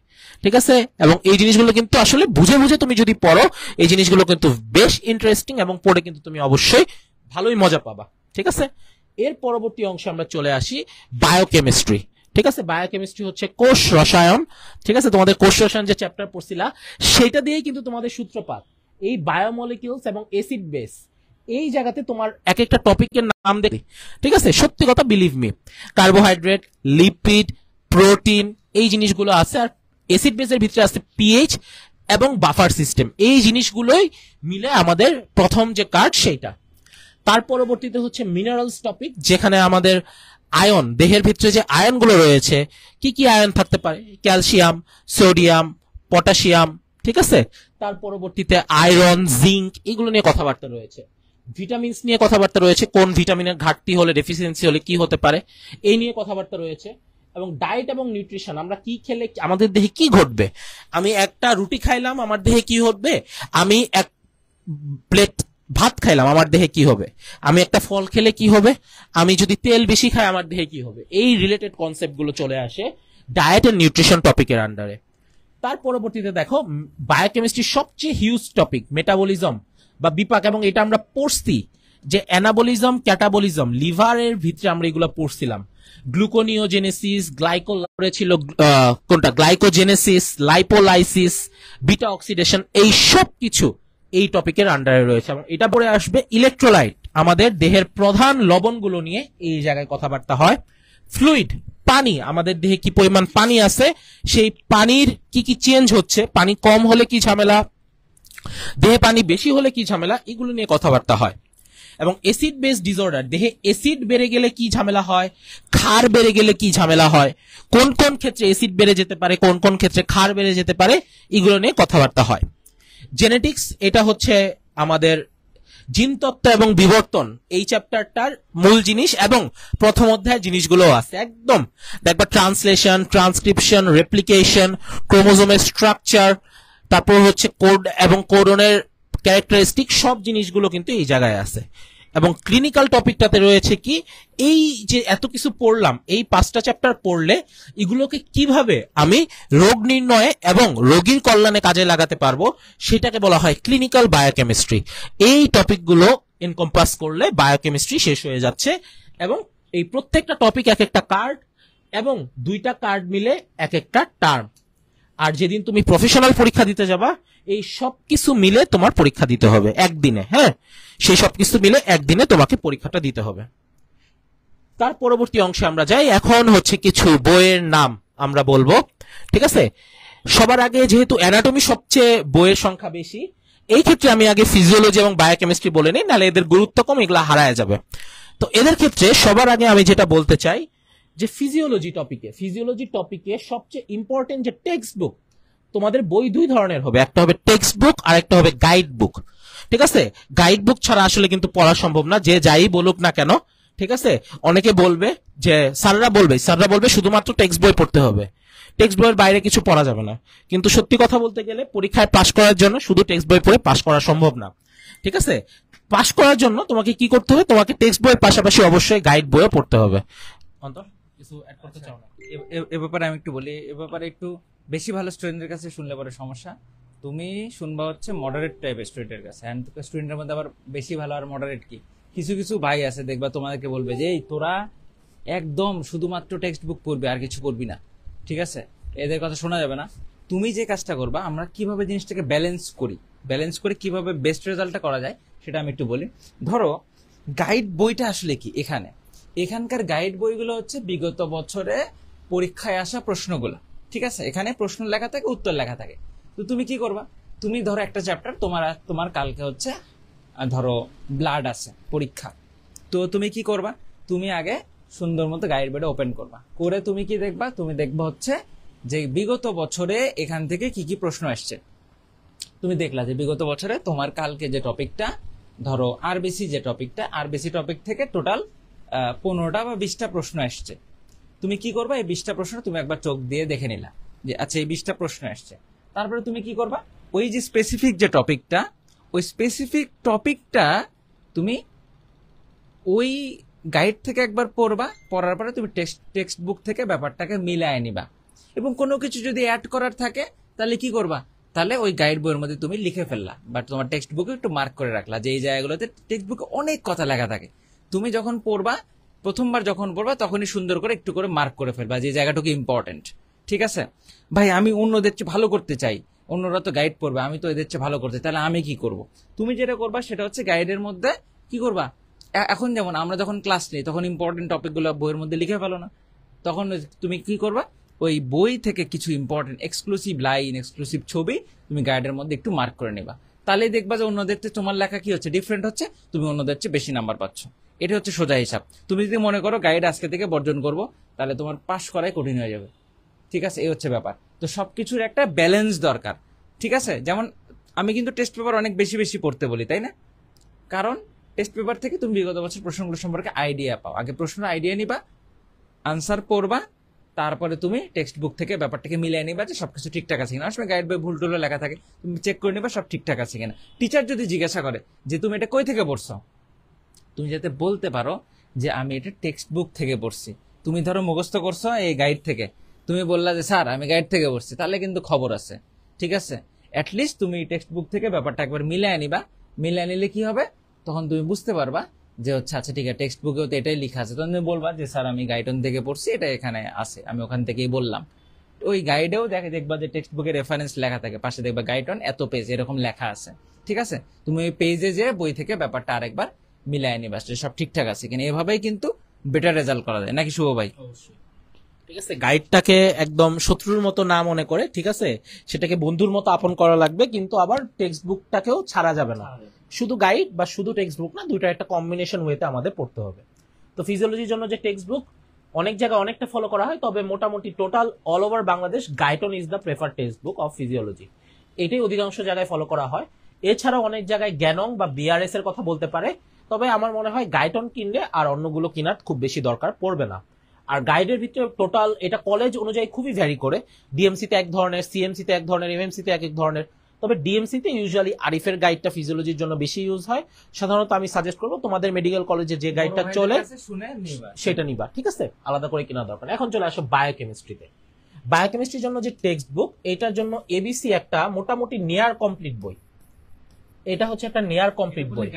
ঠিক আছে। এবং এই জিনিসগুলো কিন্তু আসলে বুঝে বুঝে তুমি যদি পড়ো, এই জিনিসগুলো কিন্তু বেশ ইন্টারেস্টিং, এবং পড়ে কিন্তু তুমি অবশ্যই ভালোই মজা পাবা, ঠিক আছে। এর পরবর্তী অংশে আমরা চলে আসি বায়োকেমিস্ট্রি, ঠিক আছে। বায়োকেমিস্ট্রি হচ্ছে কোষ রসায়ন, ঠিক আছে। তোমাদের কোষ রসায়ন যে চ্যাপ্টার পড়ছিলা সেটা দিয়েই কিন্তু তোমাদের সূত্রপাত। এই বায়োমলিকিউলস এবং অ্যাসিড বেস, এই জায়গাতে তোমার এক একটা টপিকের নাম দেখি, ঠিক আছে, সত্যি কথা believe me, carbohydrate, lipid, protein, এই জিনিসগুলো আছে। আর অ্যাসিড বেসের ভিতরে আছে পিএইচ এবং বাফার সিস্টেম, এই জিনিসগুলোই মিলে আমাদের প্রথম যে কার্ড সেইটা। তার পরবর্তীতে হচ্ছে মিনারেলস টপিক, যেখানে আমাদের আয়ন, দেহের ভিতরে যে আয়নগুলো রয়েছে, কি কি আয়ন থাকতে পারে, ক্যালসিয়াম, সোডিয়াম, পটাশিয়াম, ঠিক আছে। তার পরবর্তীতে আয়রন, জিঙ্ক, এগুলো নিয়ে কথাবার্তা রয়েছে। ভিটামিনস নিয়ে কথাবার্তা রয়েছে, কোন ভিটামিনের ঘাটতি হলে, ডেফিসিয়েন্সি হলে কি হতে পারে, এই নিয়ে কথাবার্তা রয়েছে। এবং ডায়েট এবং নিউট্রিশন, আমরা কি খেলে আমাদের দেহে কি ঘটবে, আমি একটা রুটি খাইলাম আমার দেহে কি ঘটবে, আমি এক প্লেট ভাত খাইলাম আমার দেহে কি হবে, আমি একটা ফল খেলে কি হবে, আমি যদি তেল বেশি খাই আমার দেহে কি হবে, এই রিলেটেড কনসেপ্ট গুলো চলে আসে ডায়েট এন্ড নিউট্রিশন টপিকের আন্ডারে। তার পরবর্তীতে দেখো বায়োকেমিস্ট্রির সবচেয়ে হিউজ টপিক মেটাবলিজম বা বিপাক, এবং এটা আমরা পড়ছি যে অ্যানাবলিজম, ক্যাটাবলিজম, লিভারের ভিতরে আমরা এগুলো পড়ছিলাম। গ্লুকোনিওজেনেসিস, ছিল কোনটা, গ্লাইকোজেনেসিস, লাইপোলাইসিস, বিটা অক্সিডেশন, এই সব কিছু এই টপিকের আন্ডারে রয়েছে। এবং এটা পরে আসবে ইলেকট্রোলাইট, আমাদের দেহের প্রধান লবণগুলো নিয়ে এই জায়গায় কথাবার্তা হয়। ফ্লুইড, পানি, আমাদের দেহে কি পরিমাণ পানি আছে, সেই পানির কি কি চেঞ্জ হচ্ছে, পানি কম হলে কি ঝামেলা, দেহে পানি বেশি হলে কি ঝামেলা, এগুলো নিয়ে কথাবার্তা হয়। এবং অ্যাসিড বেস ডিসঅর্ডার, দেহে অ্যাসিড বেড়ে গেলে কি ঝামেলা হয়, ক্ষার বেড়ে গেলে কি ঝামেলা হয়, কোন কোন ক্ষেত্রে অ্যাসিড বেড়ে যেতে পারে, কোন কোন ক্ষেত্রে ক্ষার বেড়ে যেতে পারে, এগুলো নিয়ে কথাবার্তা হয়। জেনেটিক্স, এটা হচ্ছে আমাদের জিনতত্ত্ব এবং বিবর্তন এই চ্যাপ্টারটার মূল জিনিস এবং প্রথম অধ্যায়ের জিনিসগুলো আছে একদম। দেখবা ট্রান্সলেশন, ট্রান্সক্রিপশন, রেপ্লিকেশন, ক্রোমোজোমের স্ট্রাকচার, তারপর হচ্ছে কোড এবং কোডনের ক্যারেক্টারিস্টিক, সব জিনিসগুলো কিন্তু এই জায়গায় আছে। এবং ক্লিনিক্যাল টপিকটাতে রয়েছে কি, এই যে এত কিছু পড়লাম, এই 5টা চ্যাপ্টার পড়লে এগুলোকে কিভাবে আমি রোগ নির্ণয়ে এবং রোগীর কল্যাণে কাজে লাগাতে পারবো, সেটাকে বলা হয় ক্লিনিক্যাল বায়োকেমিস্ট্রি। এই টপিকগুলো এনকম্পাস করলে বায়োকেমিস্ট্রি শেষ হয়ে যাচ্ছে। এবং এই প্রত্যেকটা টপিক এক একটা কার্ড, এবং 2টা কার্ড মিলে এক একটা টার্ম। আর যেদিন তুমি প্রফেশনাল পরীক্ষা দিতে যাবা, এই সব কিছু মিলে তোমার পরীক্ষা দিতে হবে একদিনে। হ্যাঁ, সেই সব কিছু মিলে একদিনে তোমাকে পরীক্ষাটা দিতে হবে। তার পরবর্তী অংশে আমরা যাই। এখন হচ্ছে কিছু বইয়ের নাম আমরা বলবো, ঠিক আছে। সবার আগে যেহেতু অ্যানাটমি সবচেয়ে বইয়ের সংখ্যা বেশি, এই ক্ষেত্রে আমি আগে ফিজিওলজি এবং বায়োকেমিস্ট্রি বলে নিই, নাহলে এদের গুরুত্ব কম, এগুলা হারায় যাবে। তো এদের ক্ষেত্রে সবার আগে আমি যেটা বলতে চাই যে ফিজিওলজি টপিকে সবচেয়ে ইম্পর্টেন্ট যে টেক্সট বুক, তোমাদের বই 2 ধরনের হবে, একটা হবে টেক্সট বুক আর একটা হবে গাইড বুক। ঠিক আছে, গাইড বুক ছাড়া আসলে কিন্তু পড়া সম্ভব না, যে যাই বলুক না কেন। ঠিক আছে, অনেকে বলবে যে স্যাররা বলবে শুধুমাত্র টেক্সট বই পড়তে হবে, টেক্সট বইয়ের বাইরে কিছু পড়া যাবে না। কিন্তু সত্যি কথা বলতে গেলে পরীক্ষায় পাশ করার জন্য শুধু টেক্সট বই পড়ে পাশ করা সম্ভব না। ঠিক আছে, পাশ করার জন্য তোমাকে কি করতে হবে, তোমাকে টেক্সট বইয়ের পাশাপাশি অবশ্যই গাইড বইও পড়তে হবে। অন্তর কিছু অ্যাড করতে চাও না? এ ব্যাপারে আমি একটু বলি, এ ব্যাপারে একটু বেশি ভালো স্টুডেন্টের কাছে শুনলে পরে সমস্যা। তুমি শুনবা হচ্ছে মডারেট টাইপের স্টুডেন্টের কাছে, অ্যান্ড স্টুডেন্টের মধ্যে আবার বেশি ভালো আর মডারেট কি, কিছু কিছু ভাই আছে দেখবা তোমাদেরকে বলবে যে এই তোরা একদম শুধুমাত্র টেক্সট বুক পড়বি আর কিছু পড়বি না। ঠিক আছে, এদের কথা শোনা যাবে না। তুমি যে কাজটা করবা, আমরা কিভাবে জিনিসটাকে ব্যালেন্স করে কিভাবে বেস্ট রেজাল্টটা করা যায় সেটা আমি একটু বলি। ধরো গাইড বইটা আসলে কি, এখানকার গাইড বইগুলো হচ্ছে বিগত বছরে পরীক্ষায় আসা প্রশ্নগুলো। ঠিক আছে, এখানে প্রশ্ন লেখা থাকে, উত্তর লেখা থাকে। তো তুমি কি করবা, তুমি ধরো একটা চ্যাপ্টার তোমার কালকে হচ্ছে ধরো ব্লাড আছে পরীক্ষা, তো তুমি কি করবা, তুমি আগে সুন্দর মতো গাইড বইটা ওপেন করবা, করে তুমি কি দেখবা, তুমি দেখবা হচ্ছে যে বিগত বছরে এখান থেকে কি কি প্রশ্ন আসছে। তুমি দেখলা যে বিগত বছরে তোমার কালকে যে টপিকটা, ধরো আরবিসি টপিক থেকে টোটাল 15টা বা 20টা প্রশ্ন আসছে। তুমি কি করবা, এই 20টা প্রশ্ন তুমি একবার চোখ দিয়ে দেখে নিলা যে আচ্ছা এই 20টা প্রশ্ন আসছে। তারপরে তুমি কি করবা, ওই যে স্পেসিফিক যে টপিকটা, ওই স্পেসিফিক টপিকটা তুমি ওই গাইড থেকে একবার পড়বা, পড়ার পরে তুমি টেক্সট বুক থেকে ব্যাপারটাকে মিলায় নিবা, এবং কোনো কিছু যদি অ্যাড করার থাকে তাহলে কি করবা, তাহলে ওই গাইড বইয়ের মধ্যে তুমি লিখে ফেললা, বাট তোমার টেক্সট বুকে একটু মার্ক করে রাখলা যে এই জায়গাগুলোতে টেক্সট বুকে অনেক কথা লেখা থাকে। তুমি যখন পড়বা, প্রথমবার যখন পড়বা, তখনই সুন্দর করে একটু করে মার্ক করে ফেলবা যে জায়গাটুকু ইম্পর্টেন্ট। ঠিক আছে ভাই, আমি অন্যদের চেয়ে ভালো করতে চাই, অন্যরা তো গাইড পড়বে, আমি তো এদের চেয়ে ভালো করতে, তাহলে আমি কি করব? তুমি যেটা করবা সেটা হচ্ছে গাইডের মধ্যে কি করবা, এখন যেমন আমরা যখন ক্লাস নিই তখন ইম্পর্টেন্ট টপিকগুলো বইয়ের মধ্যে লিখে ফেলো না, তখন তুমি কি করবা, ওই বই থেকে কিছু ইম্পর্টেন্ট এক্সক্লুসিভ লাইন, এক্সক্লুসিভ ছবি তুমি গাইডের মধ্যে একটু মার্ক করে নেবা। তাহলেই দেখবা যে অন্যদের চেয়ে তোমার লেখা কি হচ্ছে, ডিফারেন্ট হচ্ছে, তুমি অন্যদের চেয়ে বেশি নাম্বার পাচ্ছ। এটা হচ্ছে সোজা হিসাব। তুমি যদি মনে করো গাইড আজকে থেকে বর্জন করবো, তাহলে তোমার পাস করাই কঠিন হয়ে যাবে। ঠিক আছে, এই হচ্ছে ব্যাপার। তো সবকিছুর একটা ব্যালেন্স দরকার। ঠিক আছে, যেমন আমি কিন্তু টেস্ট পেপার অনেক বেশি বেশি পড়তে বলি, তাই না? কারণ টেস্ট পেপার থেকে তুমি বিগত বছর প্রশ্নগুলো সম্পর্কে আইডিয়া পাও, আগে প্রশ্ন আইডিয়া নিবা, আনসার পড়বা, তারপরে তুমি টেক্সট বুক থেকে ব্যাপারটাকে মিলিয়ে নিবা যে সবকিছু ঠিকঠাক আছে কিনা। আসলে গাইড বই ভুল টুলো লেখা থাকে, তুমি চেক করে নিবা সব ঠিকঠাক আছে কিনা। টিচার যদি জিজ্ঞাসা করে যে তুমি এটা কই থেকে পড়ছো, তুমি যাতে বলতে পারো যে আমি এটা টেক্সট বুক থেকে পড়ছি। তুমি ধরো মুখস্থ করছো এই গাইড থেকে, তুমি বললা যে স্যার আমি গাইড থেকে পড়ছি, তাহলে কিন্তু খবর আছে। ঠিক আছে, অ্যাটলিস্ট তুমি টেক্সট বুক থেকে ব্যাপারটা একবার মিলিয়ে নিবা। মিলিয়ে নিলে কি হবে, তখন তুমি বুঝতে পারবা যে হচ্ছে আচ্ছা ঠিক আছে টেক্সট বুকেও তো এটাই লেখা আছে, তখন তুমি বলবা যে স্যার আমি গাইডন থেকে পড়ছি, এটা এখানে আছে, আমি ওখান থেকেই বললাম। ওই গাইডেও দেখবা যে টেক্সট বুকের রেফারেন্স লেখা থাকে, পাশে দেখবা গাইডন এত পেজ এরকম লেখা আছে। ঠিক আছে, তুমি ওই পেজে যে বই থেকে ব্যাপারটা আরেকবার মিলাই নিবা সব ঠিকঠাক আছে কিনা। এভাবেই কিন্তু বেটার রেজাল্ট করা যায়, নাকি শুভ ভাই? ঠিক আছে, গাইডটাকে একদম শত্রুর মতো না মনে করে, ঠিক আছে, সেটাকে বন্ধুর মতো আপন করা লাগবে, কিন্তু আবার টেক্সট বুকটাকেও ছাড়া যাবে না। শুধু গাইড বা শুধু টেক্সট বুক না, দুইটা একটা কম্বিনেশন ওয়েতে আমাদের পড়তে হবে। তো ফিজিওলজির জন্য যে টেক্সট বুক অনেক জায়গায় অনেকটা ফলো করা হয়, তবে মোটামুটি total all over Bangladesh Guyton is the prefer text book of physiology, এটাই অধিকাংশ জায়গায় ফলো করা হয়। এছাড়াও অনেক জায়গায় গ্যানং বা বিআরএস এর কথা বলতে পারে, তবে আমার মনে হয় গাইটন কিনলে আর অন্যগুলো কেনার খুব বেশি দরকার পড়বে না। আর গাইডের ভিতরে টোটাল এটা কলেজ অনুযায়ী খুবই ভ্যারি করে, ডিএমসি তে এক ধরনের, সিএমসি তে এক ধরনের, এমএমসি তে এক এক ধরনের। তবে ডিএমসি তে ইউজুয়ালি আরিফের গাইডটা ফিজিওলজির জন্য বেশি ইউজ হয়। সাধারণত আমি সাজেস্ট করবো তোমাদের মেডিকেল কলেজে যে গাইডটা চলে সেটা নিবা, ঠিক আছে, আলাদা করে কেনা দরকার। এখন চলে আসো বায়োকেমিস্ট্রিতে। বায়োকেমিস্ট্রির জন্য যে টেক্সট বুক, এটার জন্য এবিসি একটা মোটামুটি নিয়ার কমপ্লিট বই। এটা হচ্ছে একটা নিয়ার কমপ্লিট বই,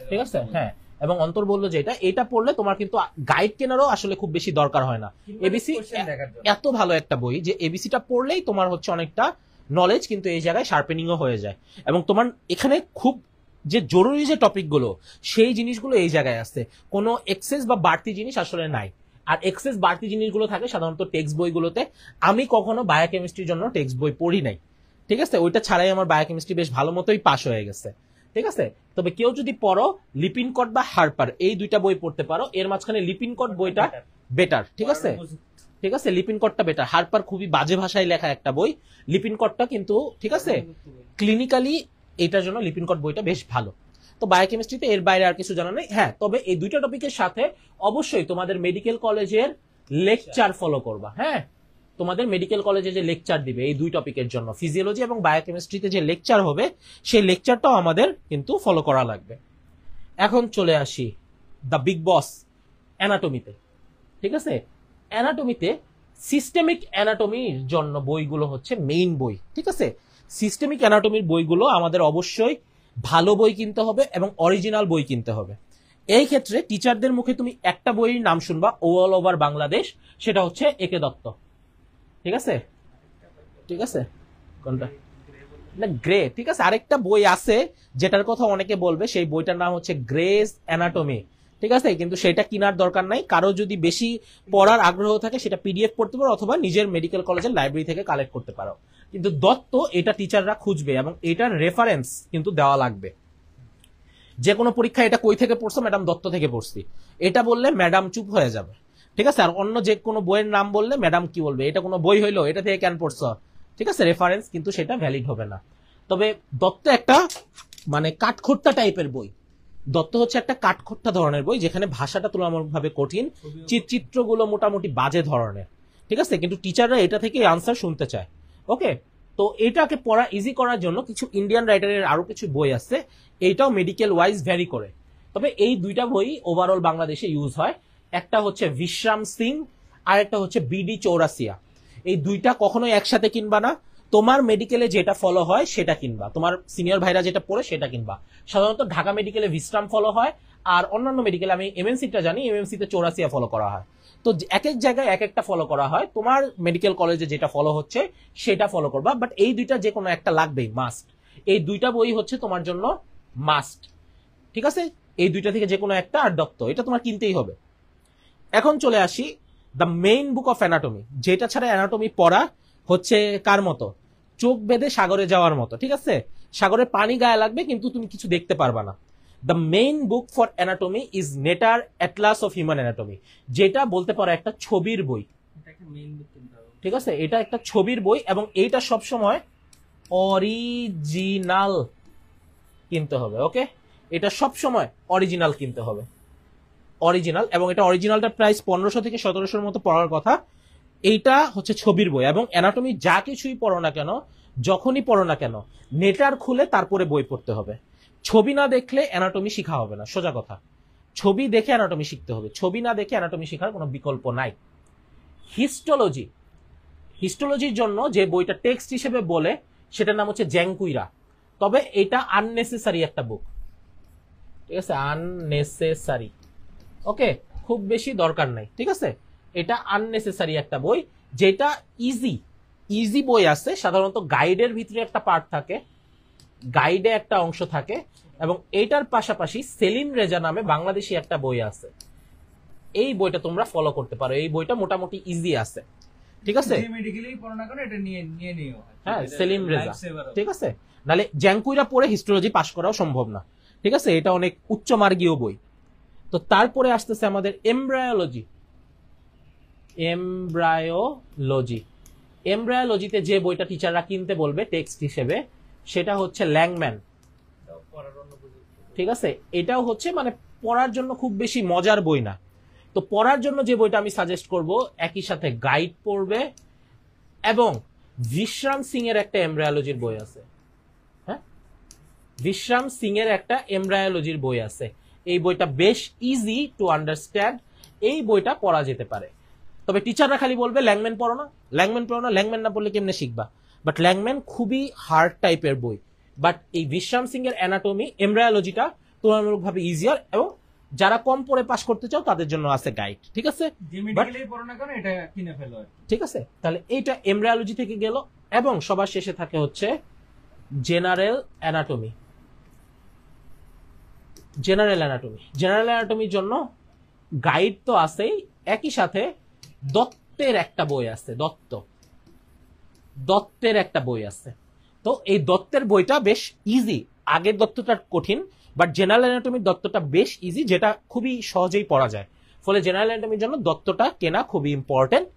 ঠিক আছে, হ্যাঁ। এবং অন্তর বললো যে এটা পড়লে তোমার কিন্তু গাইড কেনারও আসলে খুব বেশি দরকার হয় না। এবিসি এত ভালো একটা বই যে এবিসিটা পড়লেই তোমার হচ্ছে অনেকটা নলেজ কিন্তু এই জায়গায় শার্পেনিংও হয়ে যায়। এবং তোমার এখানে খুব যে জরুরি যে টপিকগুলো সেই জিনিসগুলো এই জায়গায় আসছে, কোনো এক্সেস বা বাড়তি জিনিস আসলে নাই। আর এক্সেস বাড়তি জিনিসগুলো থাকে সাধারণত টেক্সট বইগুলোতে। আমি কখনো বায়োকেমিস্ট্রির জন্য টেক্সট বই পড়ি নাই, ঠিক আছে, ওইটা ছাড়াই আমার বায়োকেমিস্ট্রি বেশ ভালো মতোই পাস হয়ে গেছে, ঠিক আছে। তবে কেউ যদি পড়ো লিপিনকট বা হারপার এই দুইটা বই পড়তে পারো, এর মাঝখানে লিপিনকট বইটা বেটার, ঠিক আছে, ঠিক আছে, লিপিনকটটা বেটার। হারপার খুবই বাজে ভাষায় লেখা একটা বই, লিপিনকটটা কিন্তু ঠিক আছে ক্লিনিক্যালি এটার জন্য লিপিনকট বইটা বেশ ভালো। তো বায়োকেমিস্ট্রিতে এর বাইরে আর কিছু জানা নেই। হ্যাঁ, তবে এই দুইটা টপিকের সাথে অবশ্যই তোমাদের মেডিকেল কলেজের লেকচার ফলো করবা। হ্যাঁ, তোমাদের মেডিকেল কলেজে যে লেকচার দিবে এই দুই টপিকের জন্য, ফিজিওলজি এবং বায়োকেমিস্ট্রিতে যে লেকচার হবে সেই লেকচারটাও আমাদের কিন্তু ফলো করা লাগবে। এখন চলে আসি দ্য বিগ বস, অ্যানাটমিতে, ঠিক আছে। অ্যানাটমিতে সিস্টেমিক অ্যানাটমির জন্য বইগুলো হচ্ছে মেইন বই, ঠিক আছে। সিস্টেমিক অ্যানাটমির বইগুলো আমাদের অবশ্যই ভালো বই কিনতে হবে এবং অরিজিনাল বই কিনতে হবে। এই ক্ষেত্রে টিচারদের মুখে তুমি একটা বইয়ের নাম শুনবা অল ওভার বাংলাদেশ, সেটা হচ্ছে একে দত্ত, ঠিক আছে, ঠিক আছে, কোনটা না গ্রে, ঠিক আছে। আরেকটা বই আছে যেটার কথা অনেকে বলবে, সেই বইটার নাম হচ্ছে গ্রেস অ্যানাটমি, ঠিক আছে, কিন্তু সেটা কেনার দরকার নাই। কারো যদি বেশি পড়ার আগ্রহ থাকে সেটা পিডিএফ পড়তে পারো অথবা নিজের মেডিকেল কলেজের লাইব্রেরি থেকে কালেক্ট করতে পারো। কিন্তু দত্ত এটা টিচাররা খুঁজবে এবং এটার রেফারেন্স কিন্তু দেওয়া লাগবে। যে কোনো পরীক্ষা এটা কই থেকে পড়ছো, ম্যাডাম দত্ত থেকে পড়ছি, এটা বললে ম্যাডাম চুপ হয়ে যাবে, ঠিক আছে। আর অন্য যে কোনো বইয়ের নাম বললে ম্যাডাম কি বলবে, এটা কোনো বই হইলো, এটা থেকে কেন পড়ছো, ঠিক আছে, রেফারেন্স কিন্তু সেটা ভ্যালিড হবে না। তবে দত্ত একটা মানে কাঠখোট্টা টাইপের বই। দত্ত হচ্ছে একটা কাঠখোট্টা ধরনের বই যেখানে ভাষাটা তুলনামূলকভাবে কঠিন, চিত্রগুলো মোটামুটি বাজে ধরনের, ঠিক আছে, কিন্তু টিচাররা এটা থেকে আনসার শুনতে চায়। ওকে, তো এটাকে পড়া ইজি করার জন্য কিছু ইন্ডিয়ান রাইটারের আরো কিছু বই আছে, এইটাও মেডিকেল ওয়াইজ ভ্যারি করে। তবে এই দুইটা বই ওভারঅল বাংলাদেশে ইউজ হয়, একটা হচ্ছে বিশ্রাম সিং আর একটা হচ্ছে বিডি চৌরাসিয়া। এই দুইটা কখনোই একসাথে কিনবা না, তোমার মেডিকেলে যেটা ফলো হয় সেটা কিনবা, তোমার সিনিয়র ভাইরা যেটা পড়ে সেটা কিনবা। সাধারণত ঢাকা মেডিকেলে বিশ্রাম ফলো হয়, আর অন্যান্য মেডিকেলে আমি এমএনসিটা জানি, এমএনসিতে চৌরাসিয়া ফলো করা হয়। তো এক এক জায়গায় এক একটা ফলো করা হয়, তোমার মেডিকেল কলেজে যেটা ফলো হচ্ছে সেটা ফলো করবা, বাট এই দুইটা যে কোনো একটা লাগবেই, মাস্ট। এই দুইটা বই হচ্ছে তোমার জন্য মাস্ট, ঠিক আছে, এই দুইটা থেকে যে কোনো একটা, আর দত্ত এটা তোমার কিনতেই হবে। এখন চলে আসি the main book of anatomy, যেটা ছাড়া অ্যানাটমি পড়া হচ্ছে কার মতো, চোখ বেঁধে সাগরে যাওয়ার মতো, ঠিক আছে। সাগরে পানি গায়ে লাগবে কিন্তু তুমি কিছু দেখতে পারবা না। The main book for anatomy is Netter atlas of human anatomy, যেটা বলতে পারো একটা ছবির বই, ঠিক আছে, এটা একটা ছবির বই এবং এইটা সবসময় অরিজিনাল কিনতে হবে। ওকে, এটা সবসময় অরিজিনাল কিনতে হবে, অরিজিনাল। এবং এটা অরিজিনালটার প্রাইস 1500 থেকে 1700 মতো পড়ার কথা। এইটা হচ্ছে ছবির বই, এবং অ্যানাটমি যা কিছুই পড়ো না কেন, যখনই পড়ো না কেন, নেটার খুলে তারপরে বই পড়তে হবে। ছবি না দেখলে অ্যানাটমি শিখা হবে না, সোজা কথা। ছবি দেখে অ্যানাটমি শিখতে হবে, ছবি না দেখে অ্যানাটমি শেখার কোনো বিকল্প নাই। হিস্টোলজি, হিস্টোলজির জন্য যে বইটা টেক্সট হিসেবে বলে সেটার নাম হচ্ছে জ্যাংকুইরা। তবে এটা আননেসেসারি একটা বুক, ঠিক আছে, আননেসেসারি, ওকে, খুব বেশি দরকার নাই, ঠিক আছে। এটা আননেসেসারি একটা বই, যেটা ইজি বই আছে। সাধারণত গাইডের ভিতরে একটা পার্ট থাকে, গাইডে একটা অংশ থাকে, এবং এইটার পাশাপাশি সেলিম রেজা নামে বাংলাদেশি একটা বই আছে, এই বইটা তোমরা ফলো করতে পারো। এই বইটা মোটামুটি ইজি আছে, ঠিক আছে, হ্যাঁ, সেলিম রেজা, ঠিক আছে। নাহলে জ্যাংকুইরা পড়ে হিস্টোলজি পাশ করাও সম্ভব না, ঠিক আছে, এটা অনেক উচ্চমার্গীয় বই। তো তারপরে আসতেছে আমাদের এমব্রায়োলজি। এমব্রায়োলজিতে যে বইটা টিচাররা কিনতে বলবে টেক্সট হিসেবে সেটা হচ্ছে ল্যাংম্যান, ঠিক আছে, এটাও হচ্ছে মানে পড়ার জন্য খুব বেশি মজার বই না। তো পড়ার জন্য যে বইটা আমি সাজেস্ট করব, একই সাথে গাইড পড়বে এবং বিশ্রাম সিং এর একটা এমব্রায়োলজির বই আছে। হ্যাঁ, বিশ্রাম সিং এর একটা এমব্রায়োলজির বই আছে। এই বইটা বেশ ইজি টু আন্ডারস্ট্যান্ড, এই বইটা পড়া যেতে পারে। তবে টিচাররা খালি বলবে ল্যাংম্যান পড়ো না, ল্যাংম্যান পড়ো না, ল্যাংম্যান না পড়লে কেমনে শিখবা। বাট ল্যাংম্যান খুবই হার্ড টাইপের বই, বাট এই বিশ্রাম সিং এর অ্যানাটমি এমব্রায়োলজিটা তুলনামূলকভাবে ইজিয়ার, এবং যারা কম পড়ে পাস করতে চাও তাদের জন্য আছে গাইড। ঠিক আছে, ঠিক আছে, তাহলে এইটা এমব্রায়োলজি থেকে গেল। এবং সবার শেষে থাকে হচ্ছে জেনারেল অ্যানাটমি। জেনারেল অ্যানাটমির জন্য গাইড তো আছেই, একই সাথে দত্তের একটা বই আছে। দত্তের একটা বই আছে। তো এই দত্তের বইটা বেশ ইজি, আগের দত্তটা কঠিন, বাট জেনারেল অ্যানাটমির দত্তটা বেশ ইজি, যেটা খুবই সহজেই পড়া যায়। ফলে জেনারেল অ্যানাটমির জন্য দত্তটা কেনা খুবই ইম্পর্টেন্ট।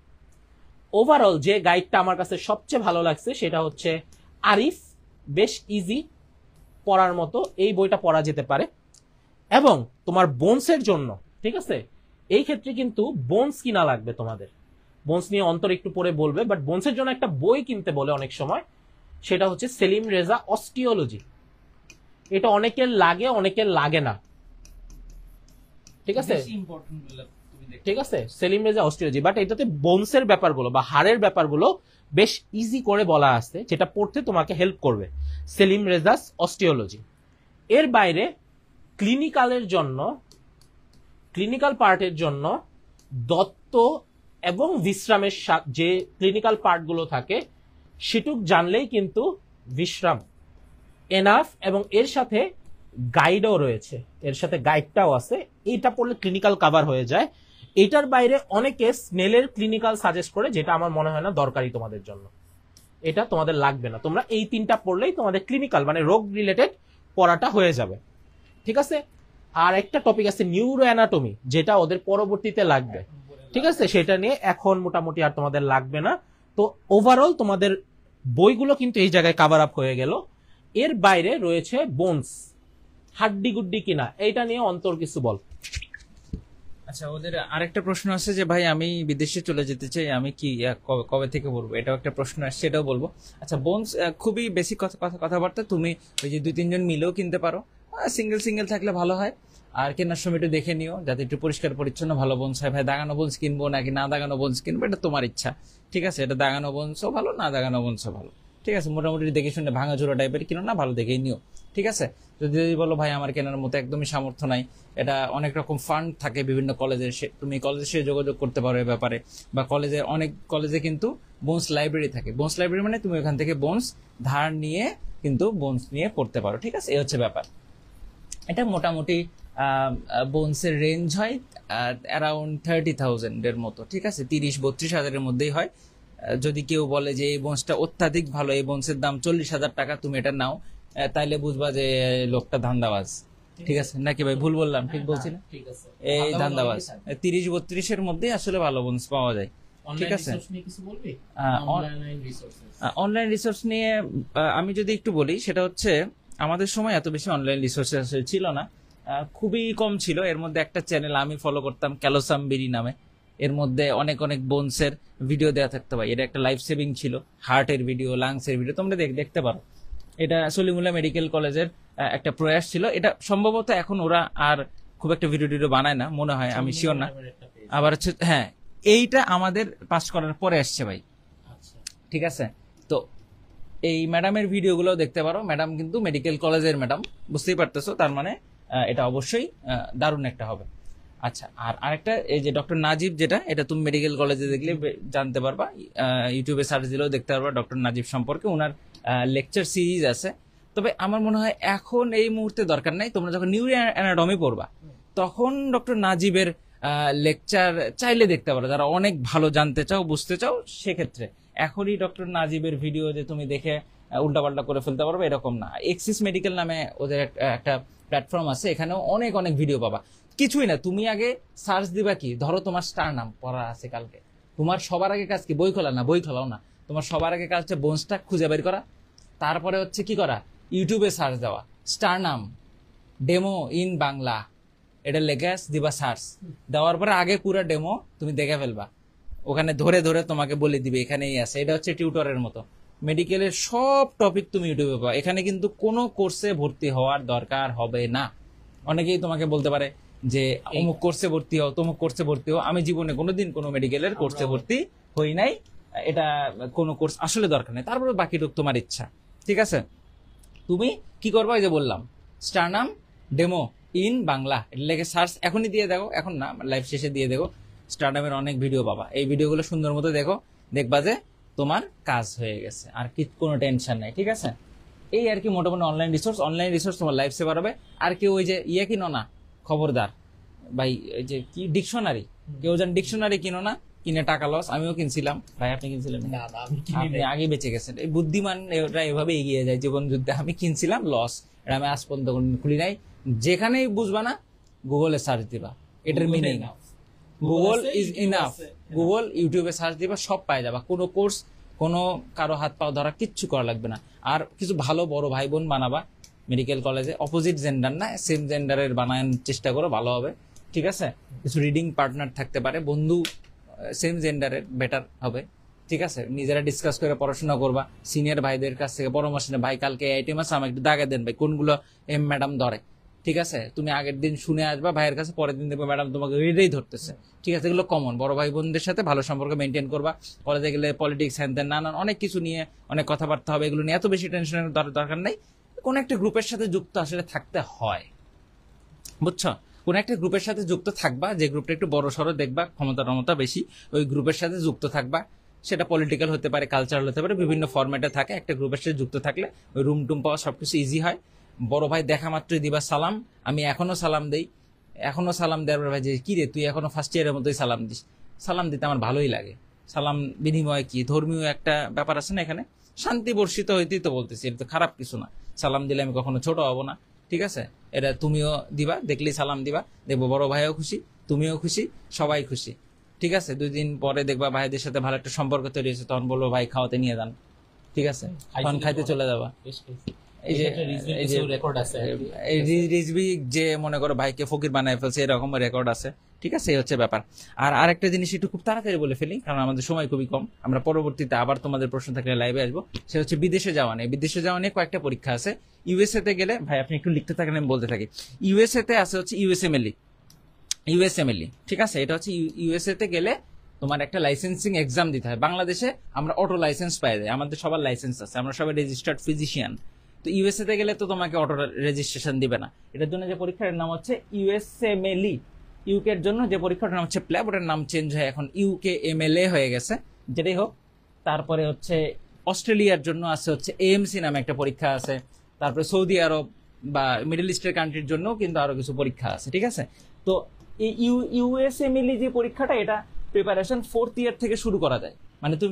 ওভারঅল যে গাইডটা আমার কাছে সবচেয়ে ভালো লাগছে সেটা হচ্ছে আরিফ, বেশ ইজি পড়ার মতো, এই বইটা পড়া যেতে পারে। এবং তোমার বোনসের জন্য, ঠিক আছে, এই ক্ষেত্রে কিন্তু বোনস কিনা লাগবে তোমাদের। বোনস নিয়ে অন্তর একটু পরে বলবে, বাট বোনসের জন্য একটা বই কিনতে বলে অনেক সময়, সেটা হচ্ছে সেলিম রেজা অস্টিওলজি। এটা অনেকের লাগে, অনেকের লাগে না। ঠিক আছে, ঠিক আছে, সেলিম রেজা অস্টিওলজি, বাট এটাতে বোনসের ব্যাপারগুলো বা হাড়ের ব্যাপারগুলো বেশ ইজি করে বলা আছে, যেটা পড়তে তোমাকে হেল্প করবে। সেলিম রেজাস অস্টিওলজি। এর বাইরে ক্লিনিক্যালের জন্য, ক্লিনিক্যাল পার্টের জন্য দত্ত এবং বিশ্রামের যে ক্লিনিক্যাল পার্টগুলো থাকে সেটুক জানলেই কিন্তু বিশ্রাম এনাফ। এবং এর সাথে গাইডও রয়েছে, এর সাথে গাইডটাও আছে, এটা পড়লে ক্লিনিক্যাল কভার হয়ে যায়। এটার বাইরে অনেকে স্নেলের ক্লিনিক্যাল সাজেস্ট করে, যেটা আমার মনে হয় না দরকারি তোমাদের জন্য, এটা তোমাদের লাগবে না। তোমরা এই তিনটা পড়লেই তোমাদের ক্লিনিক্যাল মানে রোগ রিলেটেড পড়াটা হয়ে যাবে। ঠিক আছে, আর একটা টপিক আছে নিউরো অ্যানাটমি, যেটা ওদের পরবর্তীতে লাগবে। ঠিক আছে, সেটা নিয়ে এখন মোটামুটি আর তোমাদের লাগবে না। তো ওভারঅল তোমাদের বইগুলো কিন্তু এই জায়গায় কাভার আপ হয়ে গেল। এর বাইরে রয়েছে বোনস, হাড্ডি গুড্ডি কিনা, এইটা নিয়ে অন্তর কিছু বল। আচ্ছা, ওদের আরেকটা প্রশ্ন আছে যে ভাই আমি বিদেশে চলে যেতে চাই, আমি কি কবে থেকে বলবো, এটাও একটা প্রশ্ন আসছে, এটাও বলবো। আচ্ছা, বোনস খুবই বেসিক কথাবার্তা, তুমি ওই যে 2-3 জন মিলেও কিনতে পারো, সিঙ্গেল থাকলে ভালো হয়। আর কেনার সময় একটু দেখে নিও যাতে একটু পরিষ্কার পরিচ্ছন্ন ভালো বোনস হয়। ভাই দাগানো বোনস কিনবো নাকি না দাগানো বোনস কিনবো, এটা তোমার ইচ্ছা। ঠিক আছে, এটা দাগানো বোনসও ভালো, না দাগানো বোনসও ভালো। ঠিক আছে, মোটামুটি দেখে শুনে ভাঙাচোরা টাইপের কিনো না, ভালো দেখেই নিও। ঠিক আছে, যদি বলো ভাই আমার কেনার মতো একদমই সামর্থ্য নাই, এটা অনেক রকম ফান্ড থাকে বিভিন্ন কলেজে, তুমি কলেজের সাথে যোগাযোগ করতে পারো এ ব্যাপারে। বা অনেক কলেজে কিন্তু বোনস লাইব্রেরি থাকে। বোনস লাইব্রেরি মানে তুমি ওখান থেকে বোনস ধার নিয়ে কিন্তু বোনস নিয়ে পড়তে পারো। ঠিক আছে, এই হচ্ছে ব্যাপার। এটা মোটামুটি বোনসের রেঞ্জ হয় অ্যারাউন্ড 30,000 এর মতো। ঠিক আছে, 30-32 হাজারের মধ্যেই হয়। যদি কেউ বলে যে এই বোনসটা অত্যাধিক ভালো, এই বোনসের দাম 40,000 টাকা, তুমি এটা নাও, তাইলে বুঝবা যে লোকটা ধান্দাবাজ। ঠিক আছে নাকি ভাই, ভুল বললাম? ঠিক বলছি না? এই ধান্দাবাজ। 30-32 এর মধ্যে আসলে ভালো বোনস পাওয়া যায়। ঠিক আছে, অনলাইন রিসোর্স নিয়ে আমি যদি একটু বলি, সেটা হচ্ছে আমাদের সময় এত বেশি অনলাইন রিসোর্সেস ছিল না, খুবই কম ছিল। এর মধ্যে একটা চ্যানেল আমি ফলো করতাম ক্যালোসামবেরি নামে, এর মধ্যে অনেক বোনসের ভিডিও দেওয়া থাকতে পারে। এটা একটা লাইফ সেভিং ছিল, হার্টের ভিডিও, লাংসের ভিডিও, তোমরা দেখতে পারো। এটা সলিমুল্লাহ মেডিকেল কলেজের একটা প্রয়াস ছিল। এটা সম্ভবত এখন ওরা আর খুব একটা ভিডিও বানায় না মনে হয়, আমি শিওর না। আবার হচ্ছে হ্যাঁ, এইটা আমাদের পাস করার পরে আসছে ভাই। ঠিক আছে, তো এই ম্যাডামের ভিডিওগুলো দেখতে পারো। ম্যাডাম কিন্তু মেডিকেল কলেজের ম্যাডাম, বুঝতেই পারতেছো, তার মানে এটা অবশ্যই দারুণ একটা হবে। আচ্ছা, আর আরেকটা এই যে ডক্টর নাজিব, যেটা এটা তুমি মেডিকেল কলেজে দেখলে জানতে পারবা, ইউটিউবে সার্চ দিলেও দেখতে পারবা ডক্টর নাজিব সম্পর্কে। ওনার লেকচার সিরিজ আছে। তবে আমার মনে হয় এখন এই মুহূর্তে দরকার নাই, তোমরা যখন নিউরো অ্যানাটমি পড়বা তখন ডক্টর নাজিবের লেকচার চাইলে দেখতে পারো, যারা অনেক ভালো জানতে চাও, বুঝতে চাও, সেক্ষেত্রে। এখনই ডক্টর নাজিবের ভিডিও যে তুমি দেখে উল্টাপাল্টা করে ফেলতে পারবে এরকম না। এক্সিস মেডিকেল নামে ওদের একটা প্ল্যাটফর্ম আছে, এখানেও অনেক ভিডিও পাবা। কিছুই না, তুমি আগে সার্চ দিবা, কি ধরো তোমার স্টার নাম পড়া আছে কালকে, তোমার সবার আগে কাজ কি? বই খোলা না, বই খোলাও না, তোমার সবার আগে কাজ হচ্ছে বোনসটা খুঁজে বের করা, তারপরে হচ্ছে কি করা, ইউটিউবে সার্চ দেওয়া, স্টারনাম ডেমো ইন বাংলা, এটা লেখে দিবা সার্চ দেওয়ার পরে আগে পুরো ডেমো তুমি দেখে ফেলবা, ওখানে ধরে ধরে তোমাকে বলে দিবে এখানেই আছে। এটা হচ্ছে টিউটরের মতো, মেডিকেলের সব টপিক তুমি ইউটিউবে পাবা। এখানে কিন্তু কোনো কোর্সে ভর্তি হওয়ার দরকার হবে না। অনেকেই তোমাকে বলতে পারে যে অমুক কোর্সে ভর্তি হও, তমুক কোর্সে ভর্তি হও। আমি জীবনে কোনোদিন কোনো মেডিকেলের কোর্সে ভর্তি হই নাই, এটা কোনো কোর্স আসলে দরকার নেই। তারপরে বাকিটুক তোমার ইচ্ছা, ঠিক আছে। তুমি কি করবা, ওই যে বললাম স্টারনাম ডেমো ইন বাংলা, এটা লেগে সার্চ এখনই দিয়ে দেখো, এখন না লাইভ শেষে দিয়ে দেখো, স্টারনামের অনেক ভিডিও পাবা। এই ভিডিওগুলো সুন্দর মতো দেখো, দেখবা যে তোমার কাজ হয়ে গেছে, আর কি কোনো টেনশন নাই, ঠিক আছে। এই আর কি মোটামুটি অনলাইন রিসোর্স তোমার লাইফ সেভার হবে। আর কেউ ওই যে কিনো না, খবরদার ভাই, এই যে কি ডিকশনারি, কেউ যেন ডিকশনারি কিনো না, কিনে টাকা লস। আমিও কিনছিলাম ভাই, আপনি কিনছিলেন না? আপনি আগে বেঁচে গেছেন। এই বুদ্ধিমান এরা এভাবে এগিয়ে যায় জীবন যুদ্ধে। আমি কিনছিলাম লস, এটা আমি আজ পর্যন্ত খুলি নাই। যেখানেই বুঝবা না গুগলে সার্চ দিবা, এটার meaning Google is enough. Google ইউটিউবে সার্চ দিবা, সব পাই যাবা। কোনো কোর্স, কোনো কারো হাত পাও ধরা কিচ্ছু করা লাগবে না। আর কিছু ভালো বড় ভাই বোন বানাবা মেডিকেল কলেজে, অপোজিট জেন্ডার না, সেম জেন্ডারের বানানোর চেষ্টা করো, ভালো হবে, ঠিক আছে। কিছু রিডিং পার্টনার থাকতে পারে, বন্ধু সেম জেন্ডারের বেটার হবে, ঠিক আছে। নিজেরা ডিসকাস করে পড়াশোনা করবা, সিনিয়র ভাইদের কাছ থেকে পরামর্শ নেবে, ভাই কালকে এই আইটেম আছে, আমাকে একটু দাগে দেন ভাই, কোনগুলো এম ম্যাডাম ধরে, ঠিক আছে। তুমি আগের দিন শুনে আসবা ভাইয়ের কাছে, পরের দিন দেখবে ম্যাডাম তোমাকে এটাই ধরতেছে, ঠিক আছে। এগুলো কমন, বড় ভাই বোনদের সাথে ভালো সম্পর্ক মেনটেন করবা। কলেজে গেলে পলিটিক্স হ্যান ত্যান নানান অনেক কিছু নিয়ে অনেক কথাবার্তা হবে, এগুলো নিয়ে এত বেশি টেনশনের দরকার নেই। কোন একটা গ্রুপের সাথে যুক্ত আসলে থাকতে হয়, বুঝছো। কোন একটা গ্রুপের সাথে যুক্ত থাকবা, যে গ্রুপটা একটু বড় সড়ো দেখবা, ক্ষমতা বেশি, ওই গ্রুপের সাথে যুক্ত থাকবা। সেটা পলিটিক্যাল হতে পারে, কালচারাল হতে পারে, বিভিন্ন ফরম্যাটে থাকে। একটা গ্রুপের সাথে যুক্ত থাকলে ওই রুম টুম পাওয়া সবকিছু ইজি হয়। বড় ভাই দেখা মাত্রই দিবা সালাম, আমি এখনো সালাম দেই, এখনো সালাম দেওয়ার ভাই যে কি রে তুই এখনো ফার্স্ট ইয়ারের মতোই সালাম দিস। সালাম দিতে আমার ভালোই লাগে। সালাম বিনিময় কি ধর্মীয় একটা ব্যাপার আছে না, এখানে শান্তি বর্ষিত হইতেই তো বলতেছি, এটা তো খারাপ কিছু না। সালাম দিলে আমি কখনো ছোট হব না, ঠিক আছে। এটা তুমিও দিবা, দেখলেই সালাম দিবা, দেখবো বড় ভাইও খুশি, তুমিও খুশি, সবাই খুশি, ঠিক আছে। 2 দিন পরে দেখবা ভাইদের সাথে ভালো একটা সম্পর্ক তৈরি হয়েছে, তখন বলবো ভাই খাওয়াতে নিয়ে যান, ঠিক আছে। তখন খাইতে চলে যাবা। এই যে রিজভি যে মনে করো ভাইকে ফকির বানায় ফেলছে, এরকম রেকর্ড আছে, ঠিক আছে। এই হচ্ছে ব্যাপার। আর আরেকটা জিনিস একটু খুব তাড়াতাড়ি বলে ফেলি, কারণ আমাদের সময় খুবই কম, আমরা পরবর্তীতে আবার তোমাদের প্রশ্ন থাকলে লাইভে আসবো। সেটা হচ্ছে বিদেশে যাওয়া নিয়ে। বিদেশে যাওয়া নিয়ে কয়েকটা পরীক্ষা আছে। ইউএসএ তে গেলে, ভাই আপনি একটু লিখতে থাকেন, আমি বলতে থাকি। ইউএসএ তে আছে হচ্ছে ইউএসএমএলই, ঠিক আছে। এটা হচ্ছে ইউএসএ তে গেলে তোমার একটা লাইসেন্সিং এক্সাম দিতে হয়। বাংলাদেশে আমরা অটো লাইসেন্স পাই যায়, আমাদের সবার লাইসেন্স আছে, আমরা সবাই রেজিস্টার্ড ফিজিশিয়ান। তো ইউএসএ তে গেলে তো তোমাকে অটো রেজিস্ট্রেশন দিবে না। এটার জন্য যে পরীক্ষার নাম হচ্ছে ইউএসএমএলই। ইউকে এর জন্য যে পরীক্ষাটার নাম হচ্ছে প্ল্যাব, ওটার নাম চেঞ্জ হয়ে এখন ইউকেএমএলএ হয়ে গেছে, যেটাই হোক। তারপরে হচ্ছে অস্ট্রেলিয়ার জন্য আছে হচ্ছে এএমসি নামে একটা পরীক্ষা আছে। তারপরে সৌদি আরব বা মিডল ইস্টের কান্ট্রির জন্য কিন্তু আরো কিছু পরীক্ষা আছে, ঠিক আছে। তো এই ইউএসএমএলই যে পরীক্ষাটা, এটা প্রিপারেশন 4th ইয়ার থেকে শুরু করা যায়। মানে তুমি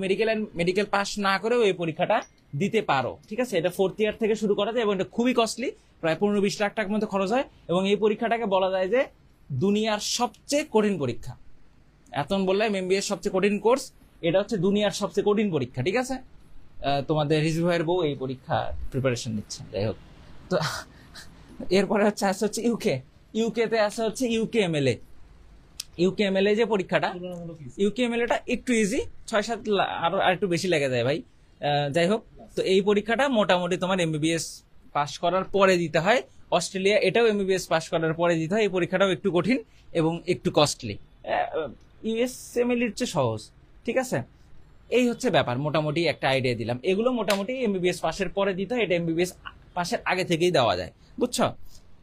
মেডিকেল পাস না করেও এই পরীক্ষাটা দিতে পারো, ঠিক আছে। এটা 4th ইয়ার থেকে শুরু করা যায় এবং এটা খুবই কস্টলি, প্রায় 15-20 লাখ টাকার মতো খরচ হয়। এবং এই পরীক্ষাটাকে বলা যায় যে দুনিয়ার সবচেয়ে কঠিন পরীক্ষা। এখন বললাম এমবিএস সবচেয়ে কঠিন কোর্স, এটা হচ্ছে দুনিয়ার সবচেয়ে কঠিন পরীক্ষা, ঠিক আছে। তোমাদের রিজভি ভাইয়ের বউ এই পরীক্ষা প্রিপারেশন নিচ্ছে, যাই হোক। তো এরপরে হচ্ছে ইউকেতে আছে হচ্ছে ইউকেএমএলএ যে পরীক্ষাটা, ইউকেএমএলএটা একটু ইজি, 6-7 আর একটু বেশি লেগে যায় ভাই, যাই হোক। তো এই পরীক্ষাটা মোটামুটি তোমার এমবিবিএস পাস করার পরে দিতে হয়। অস্ট্রেলিয়া এটাও এমবিবিএস পাস করার পরে দিতে হয়। এই পরীক্ষাটাও একটু কঠিন এবং একটু কস্টলি, ইউএসএমএলএর চেয়ে সহজ, ঠিক আছে। এই হচ্ছে ব্যাপার, মোটামুটি একটা আইডিয়া দিলাম। এগুলো মোটামুটি এমবিবিএস পাসের পরে দিতে হয়, এটা এমবিবিএস পাসের আগে থেকেই দেওয়া যায়, বুঝছো।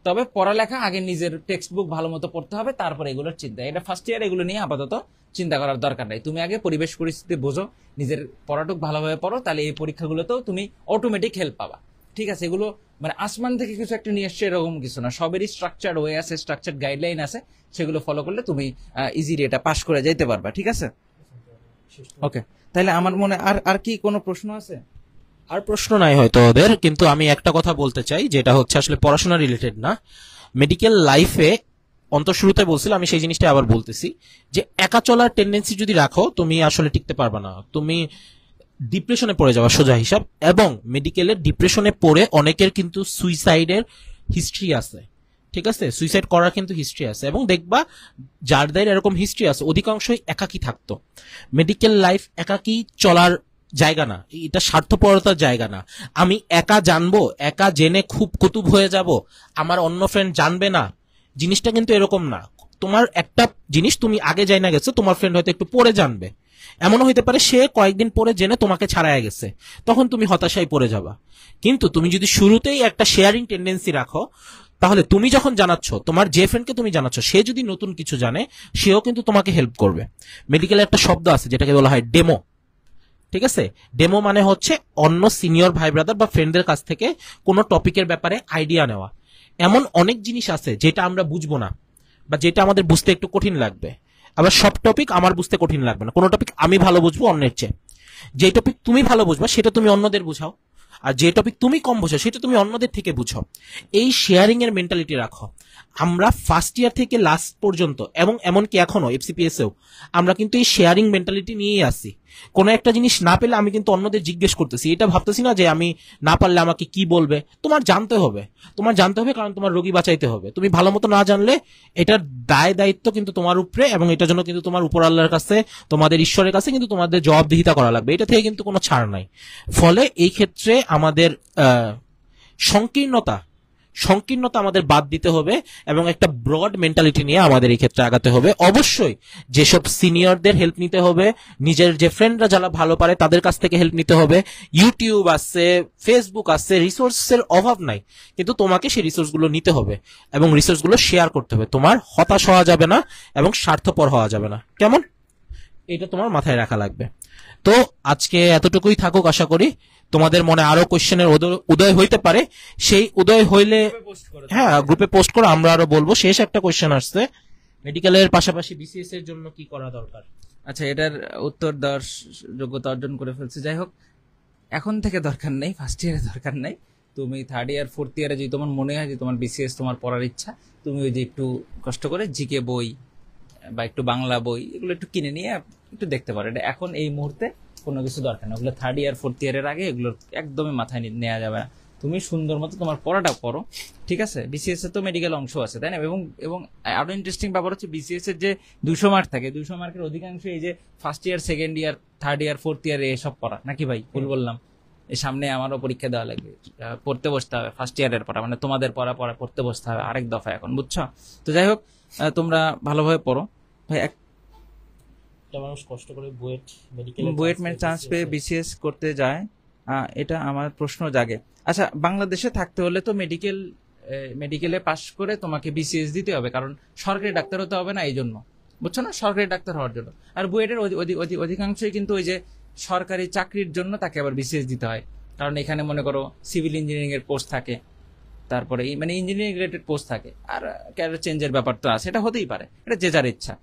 তবে পড়ালেখা আগে নিজের টেক্সট বুক ভালো মতো পড়তে হবে, তারপরে এগুলোর চিন্তা। এটা ফার্স্ট ইয়ার, এগুলো নিয়ে আপাতত চিন্তা করার দরকার নাই। তুমি আগে পরিবেশ পরিস্থিতি বোঝো, নিজের পড়াটুক ভালোভাবে পড়ো, তাহলে এই পরীক্ষাগুলোতেও তুমি অটোমেটিক হেল্প পাবা, ঠিক আছে। এগুলো মানে আসমান থেকে কিছু একটা নিয়ে এসছে এরকম কিছু না, সবেরই স্ট্রাকচার ওয়ে আছে, স্ট্রাকচার গাইডলাইন আছে, সেগুলো ফলো করলে তুমি ইজিলি এটা পাস করে যাইতে পারবা, ঠিক আছে। ওকে, তাহলে আমার মনে আর কি কোনো প্রশ্ন আছে? আর প্রশ্ন নাই হয়তো ওদের, কিন্তু আমি একটা কথা বলতে চাই, যেটা হচ্ছে আসলে পড়াশোনা রিলেটেড না, মেডিকেল লাইফে শুরুতে বলছিলাম, আমি সেই জিনিসটা আবার বলতেছি, যে একা চলার টেন্ডেন্সি যদি রাখো তুমি আসলে টিকতে পারবে না। তুমি ডিপ্রেশনে পড়ে যাওয়া সোজা হিসাব, এবং মেডিকেলে ডিপ্রেশনে পড়ে অনেকের কিন্তু সুইসাইডের হিস্ট্রি আছে, ঠিক আছে, সুইসাইড করার কিন্তু হিস্ট্রি আছে, এবং দেখবা যাদের এরকম হিস্ট্রি আছে অধিকাংশই একাকী থাকতো। মেডিকেল লাইফ একাকী চলার জায়গা না, এটা স্বার্থপরতার জায়গা না। আমি একা জানবো, একা জেনে খুব কুতুব হয়ে যাব, আমার অন্য ফ্রেন্ড জানবে না, জিনিসটা কিন্তু এরকম না। তোমার একটা জিনিস তুমি আগে যাই না গেছো, তোমার ফ্রেন্ড হয়তো একটু পরে জানবে, এমনও হইতে পারে সে কয়েকদিন পরে জেনে তোমাকে ছাড়াই গেছে, তখন তুমি হতাশায় পড়ে যাবা। কিন্তু তুমি যদি শুরুতেই একটা শেয়ারিং টেন্ডেন্সি রাখো, তাহলে তুমি যখন জানাচ্ছ, তোমার যে ফ্রেন্ডকে তুমি জানাচ্ছ, সে যদি নতুন কিছু জানে, সেও কিন্তু তোমাকে হেল্প করবে। মেডিকেলে একটা শব্দ আছে যেটাকে বলা হয় ডেমো, ঠিক আছে। ডেমো মানে হচ্ছে অন্য সিনিয়র ভাই ব্রাদার বা ফ্রেন্ডদের কাছ থেকে কোনো টপিকের ব্যাপারে আইডিয়া নেওয়া। এমন অনেক জিনিস আছে যেটা আমরা বুঝবো না, বা যেটা আমাদের বুঝতে একটু কঠিন লাগবে। আবার সব টপিক আমার বুঝতে কঠিন লাগবে না, কোনো টপিক আমি ভালো বুঝবো অন্যের চেয়ে। যে টপিক তুমি ভালো বুঝবা সেটা তুমি অন্যদের বুঝাও, আর যে টপিক তুমি কম বুঝো সেটা তুমি অন্যদের থেকে বুঝো। এই শেয়ারিং এর মেন্টালিটি রাখো। আমরা ফার্স্ট ইয়ার থেকে লাস্ট পর্যন্ত, এবং এমনকি এখনো এফসিপিএসেও আমরা কিন্তু এই শেয়ারিং মেন্টালিটি নিয়েই আসি। কোনো একটা জিনিস না পেলে আমি কিন্তু অন্যদের জিজ্ঞেস করতেছি, এটা ভাবতেছি না যে আমি না পারলে আমাকে কি বলবে। তোমার জানতে হবে, কারণ তোমার রোগী বাঁচাইতে হবে। তুমি ভালো মতো না জানলে এটার দায় দায়িত্ব কিন্তু তোমার উপরে, এবং এটার জন্য কিন্তু তোমার উপর আল্লাহর কাছে, তোমাদের ঈশ্বরের কাছে কিন্তু তোমাদের জবাবদিহিতা করা লাগবে। এটা থেকে কিন্তু কোনো ছাড় নাই। ফলে এই ক্ষেত্রে আমাদের সংকীর্ণতা আমাদের বাদ দিতে হবে, এবং একটা ব্রড মেন্টালিটি নিয়ে আমাদের এই ক্ষেত্রে আগাতে হবে। অবশ্যই যেসব সিনিয়রদের হেল্প নিতে হবে, নিজের যে ফ্রেন্ডরা যারা ভালো পারে তাদের কাছ থেকে হেল্প নিতে হবে। ইউটিউব আছে, ফেসবুক আছে, রিসোর্সের অভাব নাই, কিন্তু তোমাকে সেই রিসোর্সগুলো নিতে হবে এবং রিসোর্সগুলো শেয়ার করতে হবে। তোমার হতাশ হওয়া যাবে না এবং স্বার্থপর হওয়া যাবে না। কেমন? এটা তোমার মাথায় রাখা লাগবে। তো আজকে এতটুকুই থাকুক। আশা করি তোমাদের মনে আরো কোশ্চেনের উদয় হইতে পারে। সেই উদয় হইলে হ্যাঁ গ্রুপে পোস্ট করো, আমরা আরো বলবো। শেষ একটা কোশ্চেন আসছে, মেডিকেলের পাশাপাশি বিসিএস এর জন্য কি করা দরকার? আচ্ছা, এটার উত্তর দেওয়ার যোগ্যতা অর্জন করে ফেলছি। যাই হোক, এখন থেকে দরকার নেই, ফার্স্ট ইয়ারে দরকার নেই। তুমি থার্ড ইয়ার ফোর্থ ইয়ারে যদি তোমার মনে হয় যে তোমার বিসিএস তোমার পড়ার ইচ্ছা, তুমি ওই যে একটু কষ্ট করে জিকে বই বা একটু বাংলা বই এগুলো একটু কিনে নিয়ে একটু দেখতে পারো। এটা এখন এই মুহূর্তে কোনো কিছু দরকার না। ওগুলো থার্ড ইয়ার ফোর্থ ইয়ারের আগে এগুলো একদমই মাথায় নেওয়া যাবে না। তুমি সুন্দর মতো তোমার পড়াটা করো, ঠিক আছে। বিসিএস এ তো মেডিকেল অংশ আছে, তাই না? এবং আরো ইন্টারেস্টিং ব্যাপার হচ্ছে বিসিএস এর যে 200 মার্ক থাকে, 200 মার্কের অধিকাংশ এই যে first year, second year, third year, fourth year এসব পড়া, নাকি ভাই? ভুল বললাম? এই সামনে আমারও পরীক্ষা দেওয়া লাগবে, পড়তে বসতে হবে ফার্স্ট ইয়ারের পড়া, মানে তোমাদের পড়া পড়তে বসতে হবে আরেক দফা এখন, বুঝছো? তো যাই হোক, তোমরা ভালোভাবে পড়ো ভাই। মানুষ কষ্ট করে বুয়েট চান্স পেয়ে বিসিএস করতে যায়, এটা আমার প্রশ্ন জাগে। আচ্ছা, বাংলাদেশে থাকতে হলে তো মেডিকেলে পাশ করে তোমাকে বিসিএস দিতে হবে, কারণ সরকারি ডাক্তার হতে হবে না, এই জন্য, বুঝছো না? সরকারি ডাক্তার হওয়ার জন্য। আর বুয়েটের অধিকাংশই কিন্তু ওই যে সরকারি চাকরির জন্য তাকে আবার বিসিএস দিতে হয়, কারণ এখানে মনে করো সিভিল ইঞ্জিনিয়ারিং এর পোস্ট থাকে, তারপরে মানে ইঞ্জিনিয়ারিং রিলেটেড পোস্ট থাকে, আর ক্যারিয়ার চেঞ্জের ব্যাপার তো আছে, এটা হতেই পারে, এটা যে যার ইচ্ছা।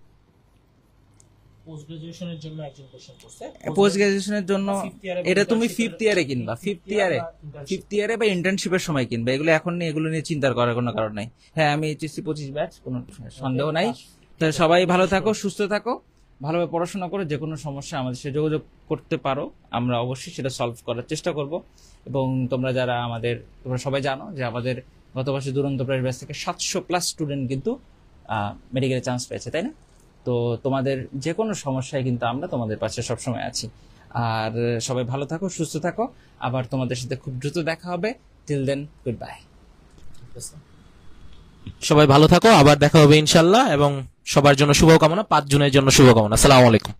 পোস্ট গ্রাজুয়েশনের জন্য একজন কোশ্চেন করছে, পোস্ট গ্রাজুয়েশনের জন্য এটা তুমি ফিফথ ইয়ারে কিনবা, ফিফথ ইয়ারে বা ইন্টার্নশিপের সময় কিনবা। এগুলো এখন নিয়ে, এগুলো নিয়ে চিন্তা করার কোনো কারণ নাই। হ্যাঁ, আমি এইচএসসি 25 ব্যাচ, কোনো সন্দেহ নাই। তো সবাই ভালো থাকো, সুস্থ থাকো, ভালোভাবে পড়াশোনা করে যে কোনো সমস্যা আমাদের সাথে যোগাযোগ করতে পারো, আমরা অবশ্যই সেটা সলভ করার চেষ্টা করব। এবং তোমরা সবাই জানো যে আমাদের গত বছর দুরন্ত প্রাইজ ব্যাচ থেকে 700+ স্টুডেন্ট কিন্তু মেডিকেলে চান্স পেয়েছে, তাই না? তো তোমাদের যে কোনো সমস্যায় কিন্তু আমরা তোমাদের পাশে সবসময় আছি। আর সবাই ভালো থাকো, সুস্থ থাকো, আবার তোমাদের সাথে খুব দ্রুত দেখা হবে। Till then, good bye. সবাই ভালো থাকো, আবার দেখা হবে ইনশাল্লাহ, এবং সবার জন্য শুভকামনা, 5 জুনের জন্য শুভকামনা। আসসালামু আলাইকুম।